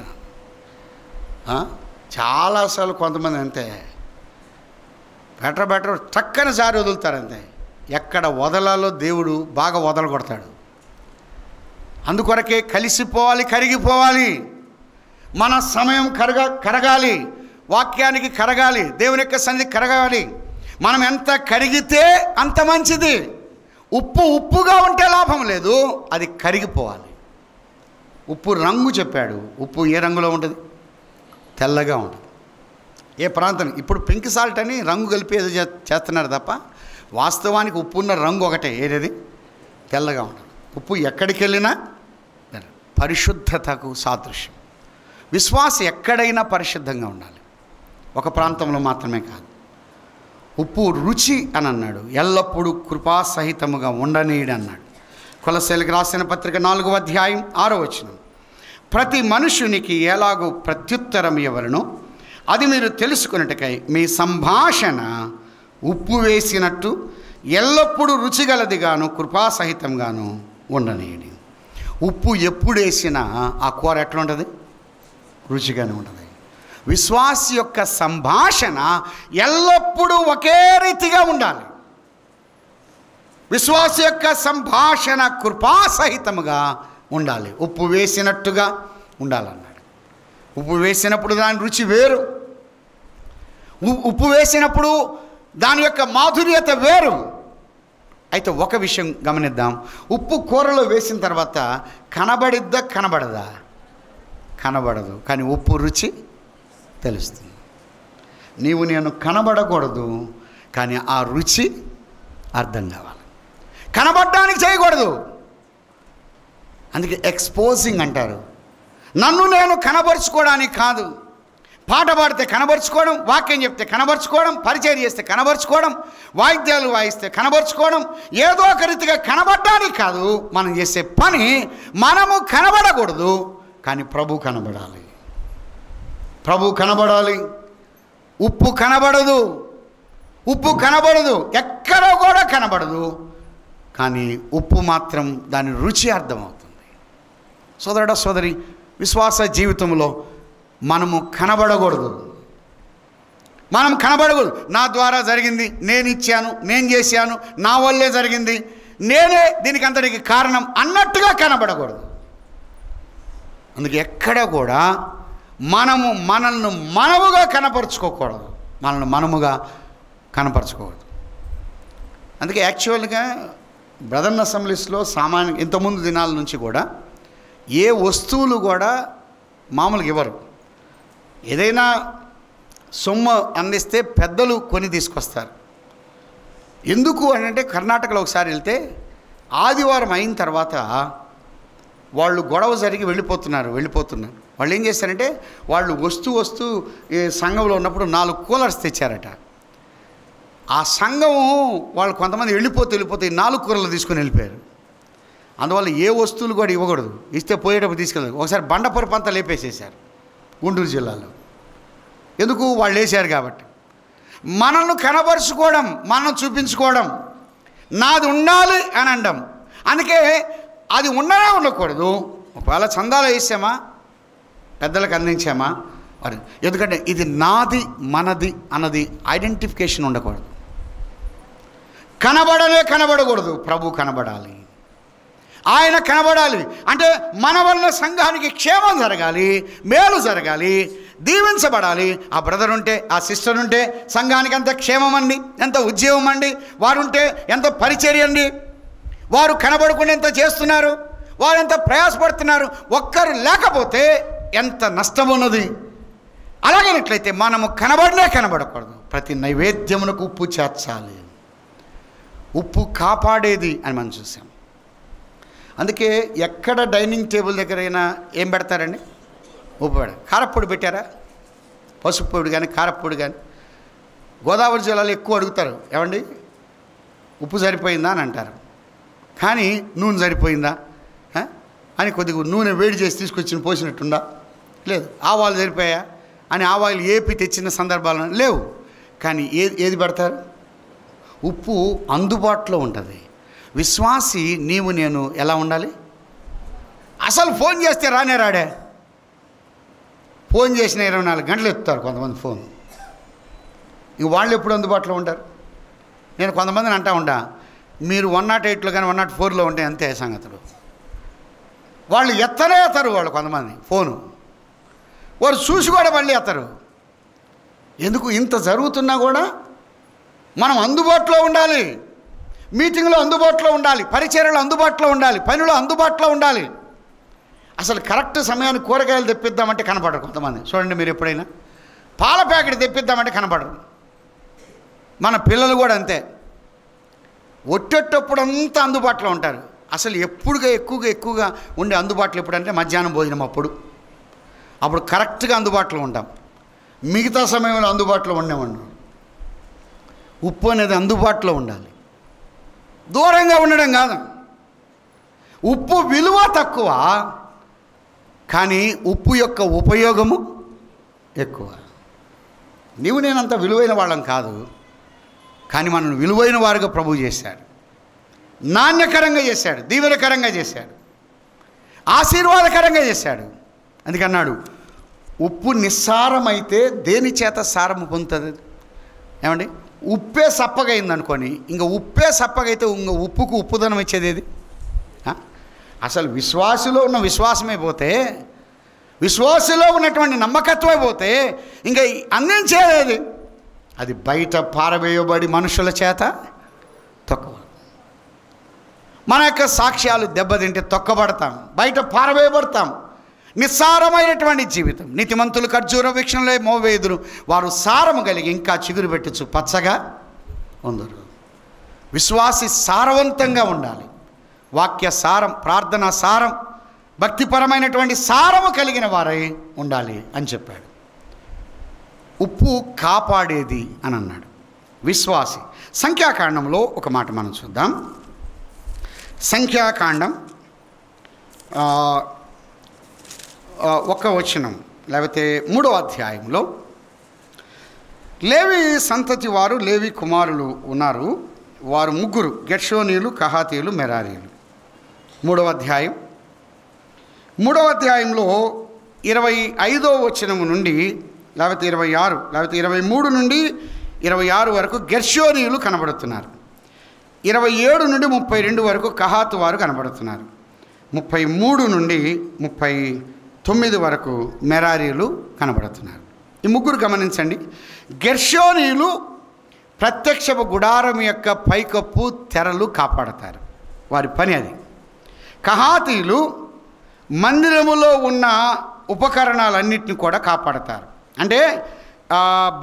చాలాసార్లు కొంతమంది అంతే, బెటర్ చక్కని జారి వదులుతారు అంతే. ఎక్కడ వదలాలో దేవుడు బాగా వదలగొడతాడు. అందుకొరకే కలిసిపోవాలి, కరిగిపోవాలి. మన సమయం కరగాలి, వాక్యానికి కరగాలి, దేవుని యొక్క సన్నిధి కరగాలి. మనం ఎంత కరిగితే అంత మంచిది. ఉప్పుగా ఉంటే లాభం లేదు, అది కరిగిపోవాలి. ఉప్పు రంగు చెప్పాడు. ఉప్పు ఏ రంగులో ఉంటుంది? తెల్లగా ఉంటుంది. ఏ ప్రాంతం ఇప్పుడు పింక్ సాల్ట్ అని రంగు కలిపి ఏదో చేస్తున్నారు తప్ప వాస్తవానికి ఉప్పు ఉన్న రంగు ఒకటే, ఏది? తెల్లగా ఉంటుంది. ఉప్పు ఎక్కడికి వెళ్ళినా పరిశుద్ధతకు సాదృశ్యం. విశ్వాసం ఎక్కడైనా పరిశుద్ధంగా ఉండాలి, ఒక ప్రాంతంలో మాత్రమే కాదు. ఉప్పు రుచి అని అన్నాడు, ఎల్లప్పుడూ కృపాసహితముగా ఉండనీయడు అన్నాడు. కొలస్సీలకు రాసిన పత్రిక 4వ అధ్యాయం 6వ వచనం. ప్రతి మనుషునికి ఎలాగో ప్రత్యుత్తరం ఇవ్వవలెనో అది మీరు తెలుసుకున్నట్టుకై మీ సంభాషణ ఉప్పు వేసినట్టు ఎల్లప్పుడూ రుచిగలదిగాను కృపాసహితంగాను ఉండనీయడి. ఉప్పు ఎప్పుడు వేసినా ఆ కూర ఎట్లా ఉంటుంది? రుచిగానే ఉంటుంది. విశ్వాస యొక్క సంభాషణ ఎల్లప్పుడూ ఒకే రీతిగా ఉండాలి. విశ్వాస యొక్క సంభాషణ కృపాసహితముగా ఉండాలి, ఉప్పు వేసినట్టుగా ఉండాలన్నాడు. ఉప్పు వేసినప్పుడు దాని రుచి వేరు, ఉప్పు వేసినప్పుడు దాని యొక్క మాధుర్యత వేరు. అయితే ఒక విషయం గమనిద్దాం, ఉప్పు కూరలో వేసిన తర్వాత కనబడిద్దా కనబడదా? కనబడదు, కానీ ఉప్పు రుచి తెలుస్తుంది. నీవు నేను కనబడకూడదు, కానీ ఆ రుచి అర్థం కావాలి. కనబడడానికి చేయకూడదు, అందుకే ఎక్స్పోజింగ్ అంటారు. నన్ను నేను కనబరుచుకోవడానికి కాదు, పాట పాడితే కనబరుచుకోవడం, వాక్యం చెప్తే కనబరుచుకోవడం, పరిచయం చేస్తే కనబరుచుకోవడం, వాయిద్యాలు వాయిస్తే కనబరుచుకోవడం, ఏదో ఒక రీతిగా కనబడడానికి కాదు. మనం చేసే పని మనము కనబడకూడదు, కానీ ప్రభు కనబడాలి. ప్రభు కనబడాలి. ఉప్పు కనబడదు, ఉప్పు కనబడదు, ఎక్కడ కూడా కనబడదు, కానీ ఉప్పు మాత్రం దాని రుచి అర్థమవుతుంది. సోదరుడా సోదరి, విశ్వాస జీవితంలో మనము కనబడకూడదు. మనం కనబడకూడదు. నా ద్వారా జరిగింది, నేను ఇచ్చాను, నేను చేశాను, నా వల్లే జరిగింది, నేనే దీనికి అంతటికి కారణం అన్నట్టుగా కనబడకూడదు. అందుకే ఎక్కడ కూడా మనల్ని మనముగా కనపరుచుకోకూడదు, మనముగా కనపరచుకోకూడదు. అందుకే యాక్చువల్గా బ్రదర్ అసెంబ్లీస్లో సామాన్య ఇంతకుముందు దినాల నుంచి కూడా ఏ వస్తువులు కూడా మామూలుగా ఇవ్వరు. ఏదైనా సొమ్ము అందిస్తే పెద్దలు కొని తీసుకొస్తారు. ఎందుకు అని అంటే, కర్ణాటకలో ఒకసారి వెళ్తే ఆదివారం అయిన తర్వాత వాళ్ళు గొడవ జరిగి వెళ్ళిపోతున్నారు. వాళ్ళు ఏం చేశారంటే, వాళ్ళు వస్తూ సంఘంలో ఉన్నప్పుడు 4 కూలర్స్ తెచ్చారట. ఆ సంఘం వాళ్ళు కొంతమంది వెళ్ళిపోతే 4 కూలర్లు తీసుకొని వెళ్ళిపోయారు. అందువల్ల ఏ వస్తువులు కూడా ఇవ్వకూడదు, ఇస్తే పోయేటప్పుడు తీసుకెళ్ళదు. ఒకసారి బండపరుపు అంతా లేపేసేసారు గుంటూరు జిల్లాలో. ఎందుకు? వాళ్ళు వేసారు కాబట్టి. మనల్ని కనబరుచుకోవడం, మనం చూపించుకోవడం, నాది ఉండాలి అని అనడం. అందుకే అది ఉండకూడదు. ఒకవేళ చందాలు వేసామా, పెద్దలకు అందించామా, మరి ఎందుకంటే ఇది నాది మనది అన్నది ఐడెంటిఫికేషన్ ఉండకూడదు. కనబడకూడదు, ప్రభు కనబడాలి, ఆయన కనబడాలి. అంటే మన వల్ల సంఘానికి క్షేమం జరగాలి, మేలు జరగాలి. దీవించబడాలి. ఆ బ్రదర్ ఉంటే, ఆ సిస్టర్ ఉంటే సంఘానికి ఎంత క్షేమం అండి, ఎంత ఉద్యోగం అండి. వారుంటే ఎంత పరిచర్య అండి. వారు కనబడకుండా ఎంత చేస్తున్నారు, వారు ఎంత ప్రయాసపడుతున్నారు. ఒక్కరు లేకపోతే ఎంత నష్టం ఉన్నది. అలాగైనట్లయితే మనము కనబడకూడదు. ప్రతి నైవేద్యమునకు ఉప్పు చేర్చాలి. ఉప్పు కాపాడేది అని మనం చూసాం. అందుకే ఎక్కడ డైనింగ్ టేబుల్ దగ్గరైనా ఏం పెడతారండి? ఉప్పు పెడతారు. కారప్పొడి పెట్టారా? పసుపు పొడి కానీ కారప్పొడి కానీ. గోదావరి జిల్లాలో ఎక్కువ అడుగుతారు, ఏమండి ఉప్పు సరిపోయిందా అని అంటారు. కానీ నూనె సరిపోయిందా అని కొద్దిగా నూనె వేడి చేసి తీసుకొచ్చి పోసినట్టుందా? లేదు. ఆవాలు సరిపోయా అని ఆవాలు ఏపి తెచ్చిన సందర్భాలు లేవు. కానీ ఏది పెడతారు? ఉప్పు అందుబాటులో ఉంటుంది. విశ్వాసి నీవు నేను ఎలా ఉండాలి? అసలు ఫోన్ చేస్తే రాడే. ఫోన్ చేసిన 24 గంటలు ఎత్తుతారు కొంతమంది ఫోన్. ఇంక వాళ్ళు ఎప్పుడు అందుబాటులో ఉంటారు? నేను కొంతమందిని అంటా ఉంటా, మీరు 108లో కానీ 104లో ఉంటే అంతే సంగతులు. వాళ్ళు ఎత్తరు వాళ్ళు కొంతమంది ఫోను. వారు చూసి కూడా మళ్ళీ ఎత్తరు. ఎందుకు? ఇంత జరుగుతున్నా కూడా మనం అందుబాటులో ఉండాలి. మీటింగ్లో అందుబాటులో ఉండాలి, పరిచర్యలో అందుబాటులో ఉండాలి, పనిలో అందుబాటులో ఉండాలి. అసలు కరెక్ట్ సమయానికి కూరగాయలు తెప్పిద్దామంటే కనపడరు కొంతమంది. చూడండి, మీరు ఎప్పుడైనా పాల ప్యాకెట్ తెప్పిద్దామంటే కనపడరు. మన పిల్లలు కూడా అంతే. ఒట్టేటప్పుడంతా అందుబాటులో ఉంటారు. అసలు ఎక్కువగా ఉండే అందుబాటులో ఎప్పుడంటే మధ్యాహ్నం భోజనం అప్పుడు కరెక్ట్గా అందుబాటులో ఉంటాం. మిగతా సమయంలో అందుబాటులో ఉండేవాడు. ఉప్పు అనేది అందుబాటులో ఉండాలి, దూరంగా ఉండడం కాదు. ఉప్పు విలువ తక్కువ, కానీ ఉప్పు యొక్క ఉపయోగము ఎక్కువ. నీవు నేనంత విలువైన వాళ్ళం కాదు, కానీ మనల్ని విలువైన వారుగా ప్రభువు చేశాడు. నాణ్యకరంగా చేశాడు, దీవెనకరంగా చేశాడు, ఆశీర్వాదకరంగా చేశాడు. అందుకన్నాడు, ఉప్పు నిస్సారమైతే దేని చేత సారము పొందుతుంది? ఏమండి, ఉప్పే సప్పగైంది అనుకోని, ఇంకా ఉప్పే సప్పగైతే ఇంకా ఉప్పుకు ఉప్పుదనం ఇచ్చేది ఏది? అసలు విశ్వాసులో ఉన్న విశ్వాసమే పోతే, విశ్వాసులో ఉన్నటువంటి నమ్మకత్వమే పోతే ఇంకా అందించేది అది బయట పారవేయబడి మనుషుల చేత తక్కువ. మన యొక్క సాక్ష్యాలు దెబ్బతింటే తొక్కబడతాం, బయట పారవేయబడతాం. నిస్సారమైనటువంటి జీవితం. నీతిమంతులు ఖర్జూర వృక్షంలో మోవేదురు, వారు సారము కలిగి ఇంకా చిగురు పెట్టచ్చు, పచ్చగా ఉందరు. విశ్వాసి సారవంతంగా ఉండాలి. వాక్య సారం, ప్రార్థనా సారం, భక్తిపరమైనటువంటి సారము కలిగిన వారై ఉండాలి అని చెప్పాడు. ఉప్పు కాపాడేది అని అన్నాడు విశ్వాసి. సంఖ్యాకాండంలో ఒక మాట మనం చూద్దాం. సంఖ్యాకాండం 1వ వచనం లేకపోతే 3వ అధ్యాయంలో లేవి సంతతి వారు, లేవి కుమారులు ఉన్నారు. వారు ముగ్గురు, గెర్షోనీయులు, కహాతీయులు, మెరారీయులు. 3వ అధ్యాయంలో 25వ వచనం నుండి లేకపోతే 26 లేకపోతే 23 నుండి 26 వరకు గెర్షోనీయులు కనబడుతున్నారు. 27 నుండి 32 వరకు కహాతు వారు కనబడుతున్నారు. 33 నుండి 39 వరకు మెరారీయులు కనబడుతున్నారు. ఈ ముగ్గురు గమనించండి. గెర్షోనీయులు ప్రత్యక్షపు గుడారం యొక్క పైకప్పు తెరలు కాపాడతారు, వారి పని అది. కహాతీయులు మందిరములో ఉన్న ఉపకరణాలన్నింటినీ కూడా కాపాడతారు. అంటే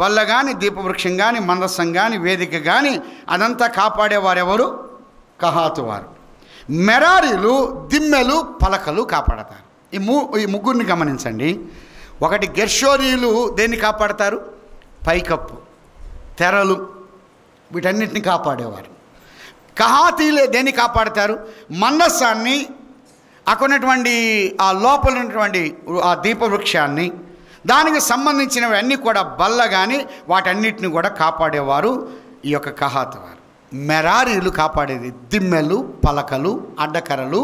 బల్ల కానీ, దీపవృక్షం కానీ, మందసం కానీ, వేదిక కానీ అదంతా కాపాడేవారెవరు? కహాతు వారు. మెరారీలు దిమ్మెలు, పలకలు కాపాడతారు. ఈ ముగ్గురిని గమనించండి. ఒకటి గెర్షోనీయులు దేన్ని కాపాడతారు? పైకప్పు, తెరలు, వీటన్నిటిని కాపాడేవారు. కహాతీయులే దేన్ని కాపాడతారు? మందసాన్ని, అక్కడున్నటువంటి ఆ లోపల ఉన్నటువంటి ఆ దీపవృక్షాన్ని, దానికి సంబంధించినవి అన్నీ కూడా బల్ల కానీ వాటన్నిటిని కూడా కాపాడేవారు ఈ యొక్క కహాతు వారు. మెరారీలు కాపాడేది దిమ్మెలు, పలకలు, అడ్డకరలు,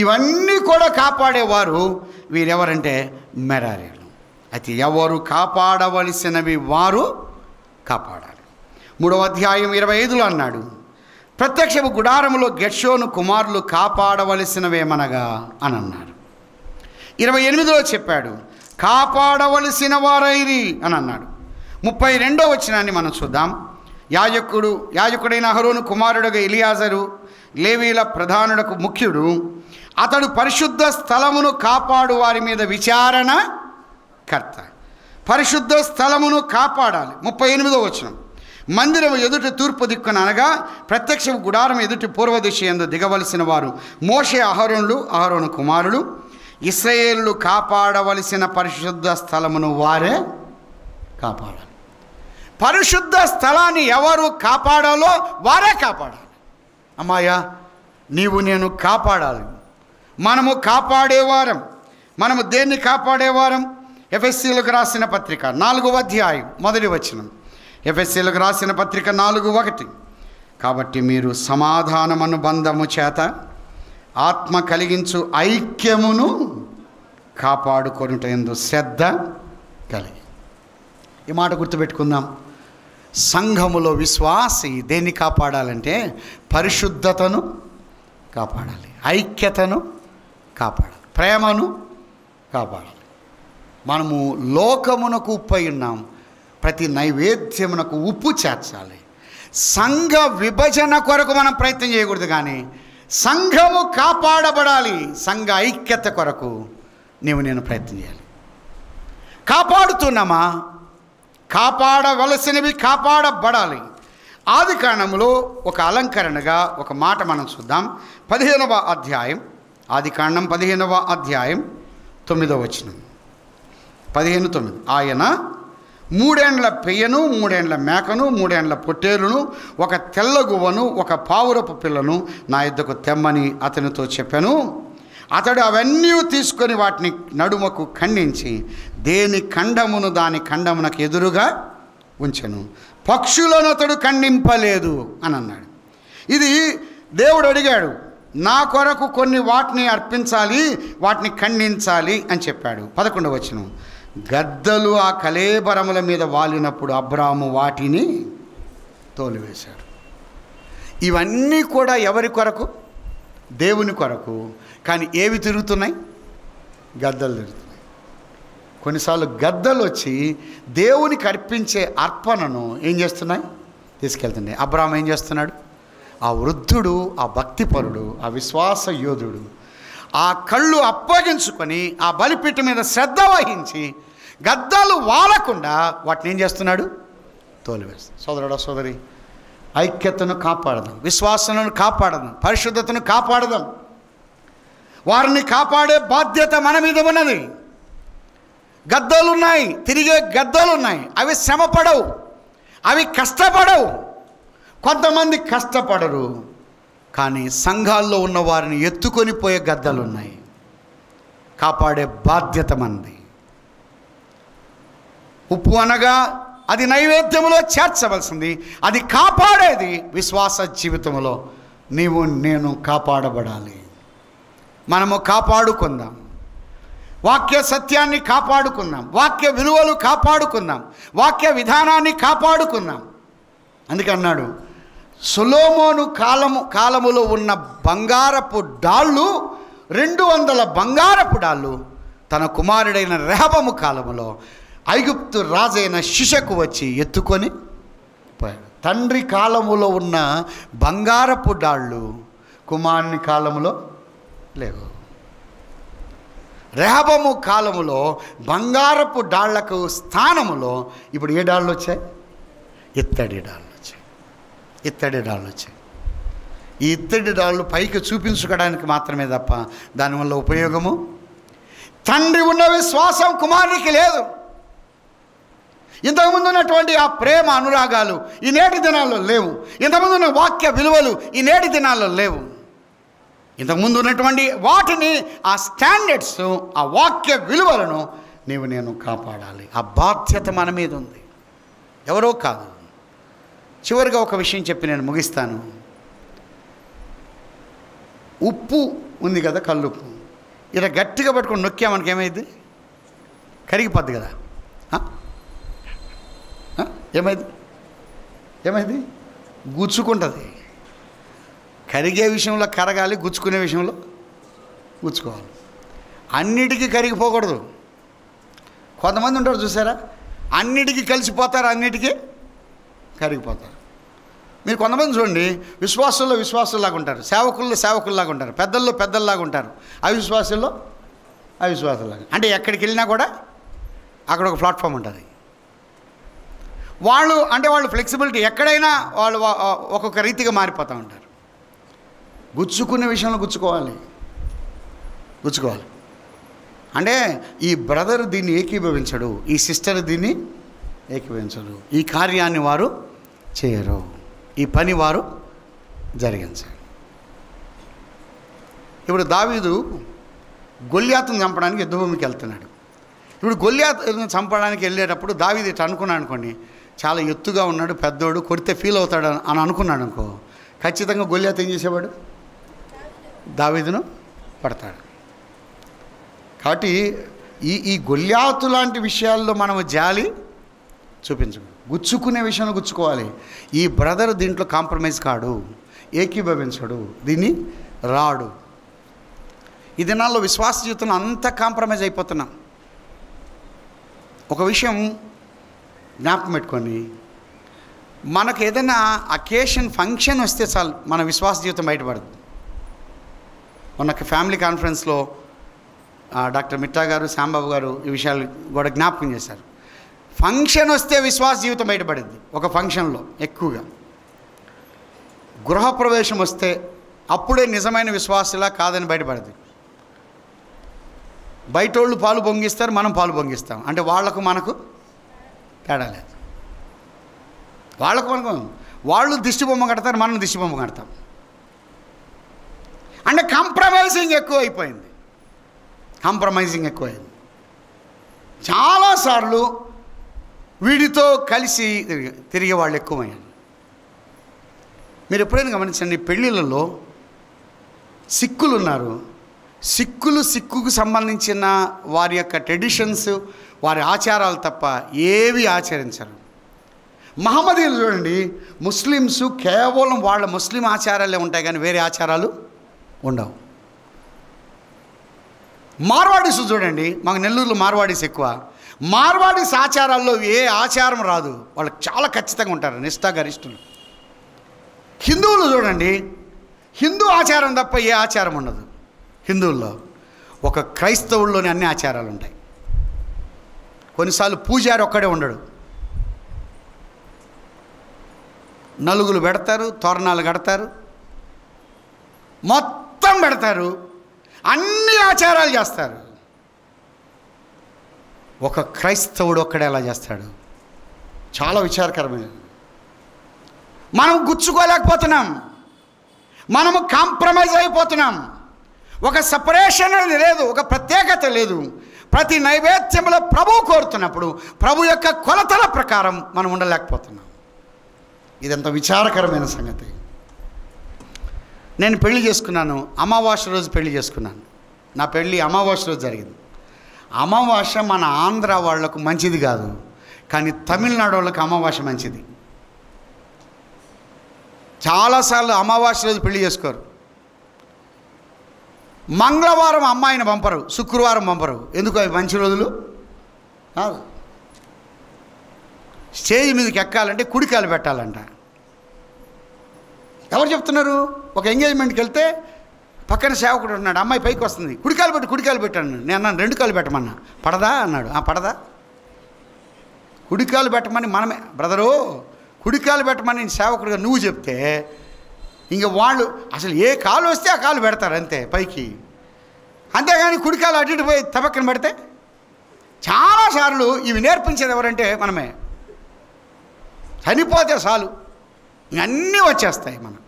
ఇవన్నీ కూడా కాపాడేవారు వీరెవరంటే మెరారీలు. అయితే ఎవరు కాపాడవలసినవి వారు కాపాడాలి. 3వ అధ్యాయం 25లో అన్నాడు, ప్రత్యక్షపు గుడారములో గెర్షోను కుమారులు కాపాడవలసినవేమనగా అని అన్నాడు. 28లో చెప్పాడు, కాపాడవలసిన వారైరి అని అన్నాడు. 32వ వచనాన్ని మనం చూద్దాం. యాజకుడైన అహరోను కుమారుడుగా ఎలియాజరు లేవీల ప్రధానులకు ముఖ్యుడు. అతడు పరిశుద్ధ స్థలమును కాపాడు వారి మీద విచారణ కర్త. పరిశుద్ధ స్థలమును కాపాడాలి. 38వ వచనం. మందిరం ఎదుటి తూర్పు దిక్కున అనగా ప్రత్యక్ష గుడారం ఎదుటి పూర్వ దిశ యందు దిగవలసిన వారు మోషే అహరోను కుమారులు. ఇశ్రాయేలు కాపాడవలసిన పరిశుద్ధ స్థలమును వారే కాపాడాలి. పరిశుద్ధ స్థలాన్ని ఎవరు కాపాడాలో వారే కాపాడాలి. అమ్మాయ్యా, నీవు నేను కాపాడాలి. మనము కాపాడేవారం. మనము దేన్ని కాపాడేవారం? ఎఫెసీయులకు రాసిన పత్రిక 4వ అధ్యాయం 1వ వచనం. ఎఫెసీయులకు రాసిన పత్రిక 4:1. కాబట్టి మీరు సమాధానమను బంధము చేత ఆత్మ కలిగించు ఐక్యమును కాపాడుకొనుటయందు శ్రద్ధ కలిగి. ఈ మాట గుర్తుపెట్టుకుందాం. సంఘములో విశ్వాసి దేన్ని కాపాడాలంటే పరిశుద్ధతను కాపాడాలి, ఐక్యతను కాపాడాలి, ప్రేమను కాపాడాలి. మనము లోకమునకు ఉప్పై ఉన్నాం. ప్రతి నైవేద్యమునకు ఉప్పు చేర్చాలి. సంఘ విభజన కొరకు మనం ప్రయత్నం చేయకూడదు, కానీ సంఘము కాపాడబడాలి. సంఘ ఐక్యత కొరకు నేను ప్రయత్నం చేయాలి. కాపాడుతున్నామా? కాపాడవలసినవి కాపాడబడాలి. ఆదికాండంలో ఒక అలంకరణగా ఒక మాట మనం చూద్దాం. 15వ అధ్యాయం, ఆదికాండం 15వ అధ్యాయం 9వ వచనం. 15:9. ఆయన 3 ఏండ్ల పెయ్యను, 3 ఏండ్ల మేకను, 3 ఏండ్ల పొట్టేలును, ఒక తెల్లగువ్వను, ఒక పావురపు పిల్లను నా యొద్దకు తెమ్మని అతనితో చెప్పాను. అతడు అవన్నీ తీసుకొని వాటిని నడుమకు ఖండించి దేని ఖండమును దాని ఖండమునకు ఎదురుగా ఉంచెను. పక్షులను అతడు ఖండింపలేదు అని అన్నాడు. ఇది దేవుడు అడిగాడు, నా కొరకు కొన్ని వాటిని అర్పించాలి, వాటిని ఖండించాలి అని చెప్పాడు. 11వ వచనం. గద్దలు ఆ కళేబరముల మీద వాలినప్పుడు అబ్రాము వాటిని తోలివేశాడు. ఇవన్నీ కూడా ఎవరి కొరకు? దేవుని కొరకు. కానీ ఏవి తిరుగుతున్నాయి? గద్దలు తిరుగుతున్నాయి. కొన్నిసార్లు గద్దలు వచ్చి దేవునికి అర్పించే అర్పణను ఏం చేస్తున్నాయి? తీసుకెళ్తున్నాయి. అబ్రాము ఏం చేస్తున్నాడు? ఆ వృద్ధుడు, ఆ భక్తిపరుడు, ఆ విశ్వాస యోధుడు ఆ కళ్ళు అప్పగించుకొని ఆ బలిపీఠం మీద శ్రద్ధ వహించి గద్దలు వాలకుండా వాటిని ఏం చేస్తున్నాడు? తోలివేస్తాడు. సోదరుడా, సోదరి, ఐక్యతను కాపాడదాం, విశ్వాసాలను కాపాడదాం, పరిశుద్ధతను కాపాడదాం. వారిని కాపాడే బాధ్యత మన మీద ఉన్నది. గద్దలున్నాయి, తిరిగే గద్దలున్నాయి. అవి శ్రమపడవు, అవి కష్టపడవు. కొంతమంది కష్టపడరు, కానీ సంఘాల్లో ఉన్న వారిని ఎత్తుకొని పోయే గద్దలున్నాయి. కాపాడే బాధ్యత మనది. ఉప్పు అనగా అది నైవేద్యములో చేర్చవలసింది, అది కాపాడేది విశ్వాస జీవితంలో నీవు నేను కాపాడబడాలి. మనము కాపాడుకుందాం, వాక్య సత్యాన్ని కాపాడుకుందాం, వాక్య విలువలు కాపాడుకుందాం, వాక్య విధానాన్ని కాపాడుకుందాం. అందుకన్నాడు, సొలొమోను కాలములో ఉన్న బంగారపు డాళ్ళు 200 బంగారపు డాళ్ళు తన కుమారుడైన రెహబాము కాలములో ఐగుప్తు రాజైన షిషకు వచ్చి ఎత్తుకొని పోయాడు. తండ్రి కాలములో ఉన్న బంగారపు డాళ్ళు కుమారుని కాలములో లేవు. రెహబాము కాలములో బంగారపు డాళ్లకు స్థానములో ఇప్పుడు ఏ డాళ్ళు వచ్చాయి? ఇత్తడి డాళ్ళు వచ్చాయి. ఇత్తడి డాళ్ళు వచ్చాయి. ఈ ఇత్తడి డాళ్ళు పైకి చూపించుకోవడానికి మాత్రమే తప్ప దానివల్ల ఉపయోగము. తండ్రి ఉన్న విశ్వాసం కుమారునికి లేదు. ఇంతకుముందు ఉన్నటువంటి ఆ ప్రేమ అనురాగాలు ఈ నేటి దినాల్లో లేవు. ఇంతకుముందు ఉన్న వాక్య విలువలు ఈ నేటి దినాల్లో లేవు. ఇంతకుముందు ఉన్నటువంటి వాటిని, ఆ స్టాండర్డ్స్, ఆ వాక్య విలువలను నేను కాపాడాలి. ఆ బాధ్యత మన మీద ఉంది, ఎవరో కాదు. చివరిగా ఒక విషయం చెప్పి నేను ముగిస్తాను. ఉప్పు ఉంది కదా, కల్లుప్పు, ఇలా గట్టిగా పట్టుకొని నొక్కామనకి ఏమైంది? కరిగిపోద్ది కదా. ఏమైంది? గుచ్చుకుంటుంది. కరిగే విషయంలో కరగాలి, గుచ్చుకునే విషయంలో గుచ్చుకోవాలి. అన్నిటికీ కరిగిపోకూడదు. కొంతమంది ఉంటారు చూసారా, అన్నిటికీ కలిసిపోతారు, అన్నిటికీ కరిగిపోతారు. మీరు కొంతమంది చూడండి, విశ్వాసుల్లాగా ఉంటారు, సేవకుల్లాగా ఉంటారు, పెద్దల్లాగా ఉంటారు, అవిశ్వాసుల్లాగా. అంటే ఎక్కడికి వెళ్ళినా కూడా అక్కడ ఒక ప్లాట్ఫామ్ ఉంటుంది. వాళ్ళు ఫ్లెక్సిబిలిటీ, ఎక్కడైనా వాళ్ళు ఒక్కొక్క రీతిగా మారిపోతూ ఉంటారు. గుచ్చుకునే విషయంలో గుచ్చుకోవాలి. అంటే ఈ బ్రదర్ దీన్ని ఏకీభవించడు, ఈ సిస్టర్ దీన్ని ఏకీభవించడు, ఈ కార్యాన్ని వారు చేయరు, ఈ పని వారు జరిగించారు. ఇప్పుడు దావీదు గొల్యాతును చంపడానికి యుద్ధభూమికి వెళ్తున్నాడు. ఇప్పుడు గొల్యాతును చంపడానికి వెళ్ళేటప్పుడు దావీదు ఇట్లా అనుకున్నాడు అనుకోండి, చాలా ఎత్తుగా ఉన్నాడు, పెద్దోడు, కొడితే ఫీల్ అవుతాడు అని అనుకున్నాడు అనుకో, ఖచ్చితంగా గొల్యాతు ఏం చేసేవాడు? దావీదును పడతాడు. కాబట్టి ఈ గొల్యాతు లాంటి విషయాల్లో మనము జాలి చూపించకూడదు. గుచ్చుకునే విషయంలో గుచ్చుకోవాలి. ఈ బ్రదర్ దీంట్లో కాంప్రమైజ్ కాడు, ఏకీభవించడు, దీన్ని రాడు. ఈ దినాల్లో విశ్వాస జీవితంలో అంతా కాంప్రమైజ్ అయిపోతున్నాం. ఒక విషయం జ్ఞాపకం పెట్టుకొని, మనకు ఏదైనా అకేషన్ ఫంక్షన్ వస్తే చాలు మన విశ్వాస జీవితం బయటపడదు. మొన్న ఫ్యామిలీ కాన్ఫరెన్స్లో డాక్టర్ మిట్టా గారు, శ్యాంబాబు గారు ఈ విషయాలు కూడా జ్ఞాపకం చేశారు. ఫంక్షన్ వస్తే విశ్వాస జీవితం బయటపడింది. ఒక ఫంక్షన్లో ఎక్కువగా గృహప్రవేశం వస్తే అప్పుడే నిజమైన విశ్వాసలా కాదని బయటపడింది. బయటోళ్ళు పాలు పొంగిస్తారు, మనం పాలు పొంగిస్తాం. అంటే వాళ్లకు మనకు తేడా లేదు. వాళ్ళు దిష్టి బొమ్మ కడతారు, మనం దిష్టి బొమ్మ కడతాం. అంటే కాంప్రమైజింగ్ ఎక్కువైపోయింది. చాలాసార్లు వీడితో కలిసి తిరిగే వాళ్ళు ఎక్కువయ్యారు. మీరు ఎప్పుడైనా గమనించండి, పెళ్ళిళ్ళలో సిక్కులు ఉన్నారు. సిక్కుకు సంబంధించిన వారి యొక్క ట్రెడిషన్స్, వారి ఆచారాలు తప్ప ఏవి ఆచరించరు. మహమ్మదీయులు చూడండి, ముస్లిమ్స్ కేవలం వాళ్ళ ముస్లిం ఆచారాలే ఉంటాయి కానీ వేరే ఆచారాలు ఉండవు. మార్వాడీస్ చూడండి, మాకు నెల్లూరులో మార్వాడీస్ ఎక్కువ. మార్వాడీస్ ఆచారాల్లో ఏ ఆచారం రాదు, వాళ్ళు చాలా ఖచ్చితంగా ఉంటారు, నిష్ఠాగరిష్ఠులు. హిందువులు చూడండి, హిందూ ఆచారం తప్ప ఏ ఆచారం ఉండదు. హిందువుల్లో ఒక క్రైస్తవుల్లోని అన్ని ఆచారాలు ఉంటాయి. కొన్నిసార్లు పూజారి ఒక్కడే ఉండడు, నలుగులు పెడతారు, తోరణాలు కడతారు, మొత్తం పెడతారు, అన్ని ఆచారాలు చేస్తారు. ఒక క్రైస్తవుడు ఒక్కడే అలా చేస్తాడు. చాలా విచారకరమైనది. మనం గుచ్చుకోలేకపోతున్నాం, మనము కాంప్రమైజ్ అయిపోతున్నాం. ఒక సపరేషన్ అనేది లేదు, ఒక ప్రత్యేకత లేదు. ప్రతి నైవేద్యంలో ప్రభువు కోరుతున్నప్పుడు ప్రభు యొక్క కొలతల ప్రకారం మనం ఉండలేకపోతున్నాం. ఇదంత విచారకరమైన సంగతి. నేను పెళ్లి చేసుకున్నాను, అమావాస్య రోజు పెళ్లి చేసుకున్నాను. నా పెళ్ళి అమావాస్య రోజు జరిగింది. అమావాస్య మన ఆంధ్ర వాళ్లకు మంచిది కాదు, కానీ తమిళనాడు వాళ్ళకి అమావాస్య మంచిది. చాలాసార్లు అమావాస్య రోజు పెళ్లి చేసుకోరు. మంగళవారం అమ్మాయిని పంపరు, శుక్రవారం పంపరు. ఎందుకు? అవి మంచి రోజులు కాదు. స్టేజ్ మీదకి ఎక్కాలంటే కుడికాలు పెట్టాలంట. ఎవరు చెప్తున్నారు? ఒక ఎంగేజ్మెంట్కి వెళ్తే పక్కన సేవకుడు ఉన్నాడు, అమ్మాయి పైకి వస్తుంది, కుడికాలు పెట్టాను. నేను అన్నాను 2 కాలు పెట్టమన్నా. పడదా అన్నాడు. పడదా? కుడికాలు పెట్టమని మనమే, బ్రదరు కుడికాలు పెట్టమని సేవకుడుగా నువ్వు చెప్తే ఇంక వాళ్ళు అసలు ఏ కాలు వస్తే ఆ కాలు పెడతారు అంతే పైకి. అంతేగాని కుడికాలు అటు ఇటు పోయి తపక్కన పెడితే. చాలాసార్లు ఇవి నేర్పించేది ఎవరంటే మనమే. చనిపోతే చాలు అన్నీ వచ్చేస్తాయి. మనం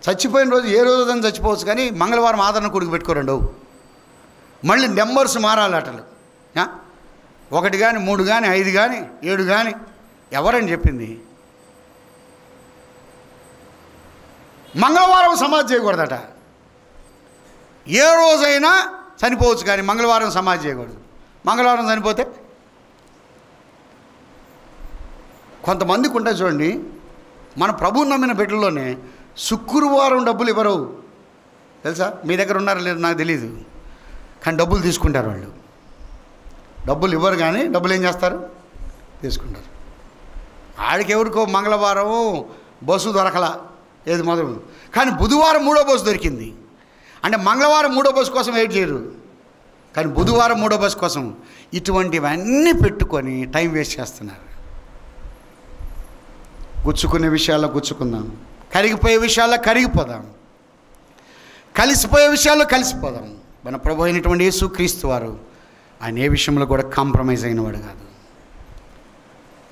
చచ్చిపోయిన రోజు ఏ రోజు అని చచ్చిపోవచ్చు, కానీ మంగళవారం ఆదరణ కొడుకు పెట్టుకోరండు. మళ్ళీ నెంబర్స్ మారాలి అటలు. 1 కానీ 3 కానీ 5 కానీ 7 కానీ. ఎవరని చెప్పింది? మంగళవారం సమాధి చేయకూడదట. ఏ రోజైనా చనిపోవచ్చు కానీ మంగళవారం సమాధి చేయకూడదు. మంగళవారం చనిపోతే కొంతమందికి ఉంటాయి చూడండి. మన ప్రభువు నమ్మిన బిడ్డల్లోనే శుక్రవారం డబ్బులు ఇవ్వరు తెలుసా? మీ దగ్గర ఉన్నారో లేదో నాకు తెలియదు, కానీ డబ్బులు తీసుకుంటారు వాళ్ళు. డబ్బులు ఇవ్వరు, కానీ డబ్బులు ఏం చేస్తారు? తీసుకుంటారు. ఆడికి ఎవరికో మంగళవారం బస్సు దొరకలా, ఏది మొదలు, కానీ బుధవారం 3వ బస్సు దొరికింది. అంటే మంగళవారం 3వ బస్సు కోసం వెయిట్ చేయరు, కానీ బుధవారం 3వ బస్సు కోసం. ఇటువంటివన్నీ పెట్టుకొని టైం వేస్ట్ చేస్తున్నారు. గుచ్చుకునే విషయాల్లో గుచ్చుకుందాం, కరిగిపోయే విషయాల్లో కరిగిపోదాం, కలిసిపోయే విషయాల్లో కలిసిపోదాం. మన ప్రభు అయినటువంటి యేసుక్రీస్తు వారు ఆయన ఏ విషయంలో కూడా కాంప్రమైజ్ అయినవాడు కాదు.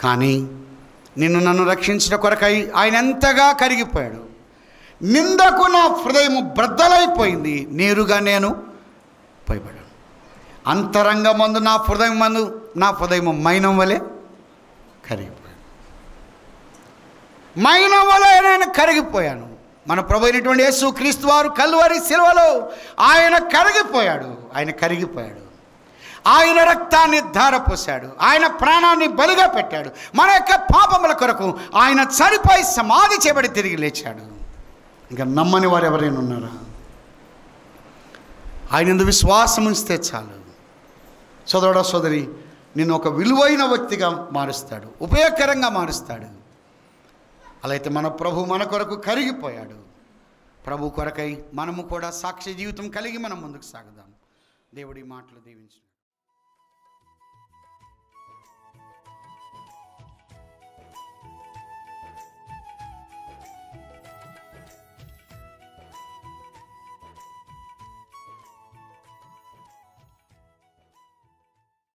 కానీ నిన్ను నన్ను రక్షించిన కొరకై ఆయన ఎంతగా కరిగిపోయాడు. నిందకు నా హృదయం బ్రద్దలైపోయింది, నేరుగా నేను భయపడాను. అంతరంగమందు నా హృదయం మైనం వలె కరిగిపోయాను. మైనం వలె నేను కరిగిపోయాను. మన ప్రభు అయినటువంటి యేసుక్రీస్తు వారు కల్వరి శిలువలో ఆయన కరిగిపోయాడు. ఆయన రక్తాన్ని ధారపోశాడు, ఆయన ప్రాణాన్ని బలిగా పెట్టాడు. మన యొక్క పాపముల కొరకు ఆయన చనిపోయి సమాధి చేయబడి తిరిగి లేచాడు. ఇంకా నమ్మని వారు ఎవరైనా ఉన్నారా? ఆయన యందు విశ్వాసం ఉంచితే చాలు. సోదరుడా సోదరి, నిన్ను ఒక విలువైన వ్యక్తిగా మారుస్తాడు, ఉపయోగకరంగా మారుస్తాడు. అలా అయితే మన ప్రభు మన కొరకు కరిగిపోయాడు. ప్రభు కొరకై మనము కూడా సాక్ష్య జీవితం కలిగి మనం ముందుకు సాగుదాం. దేవుడి మాటలు దీవించు.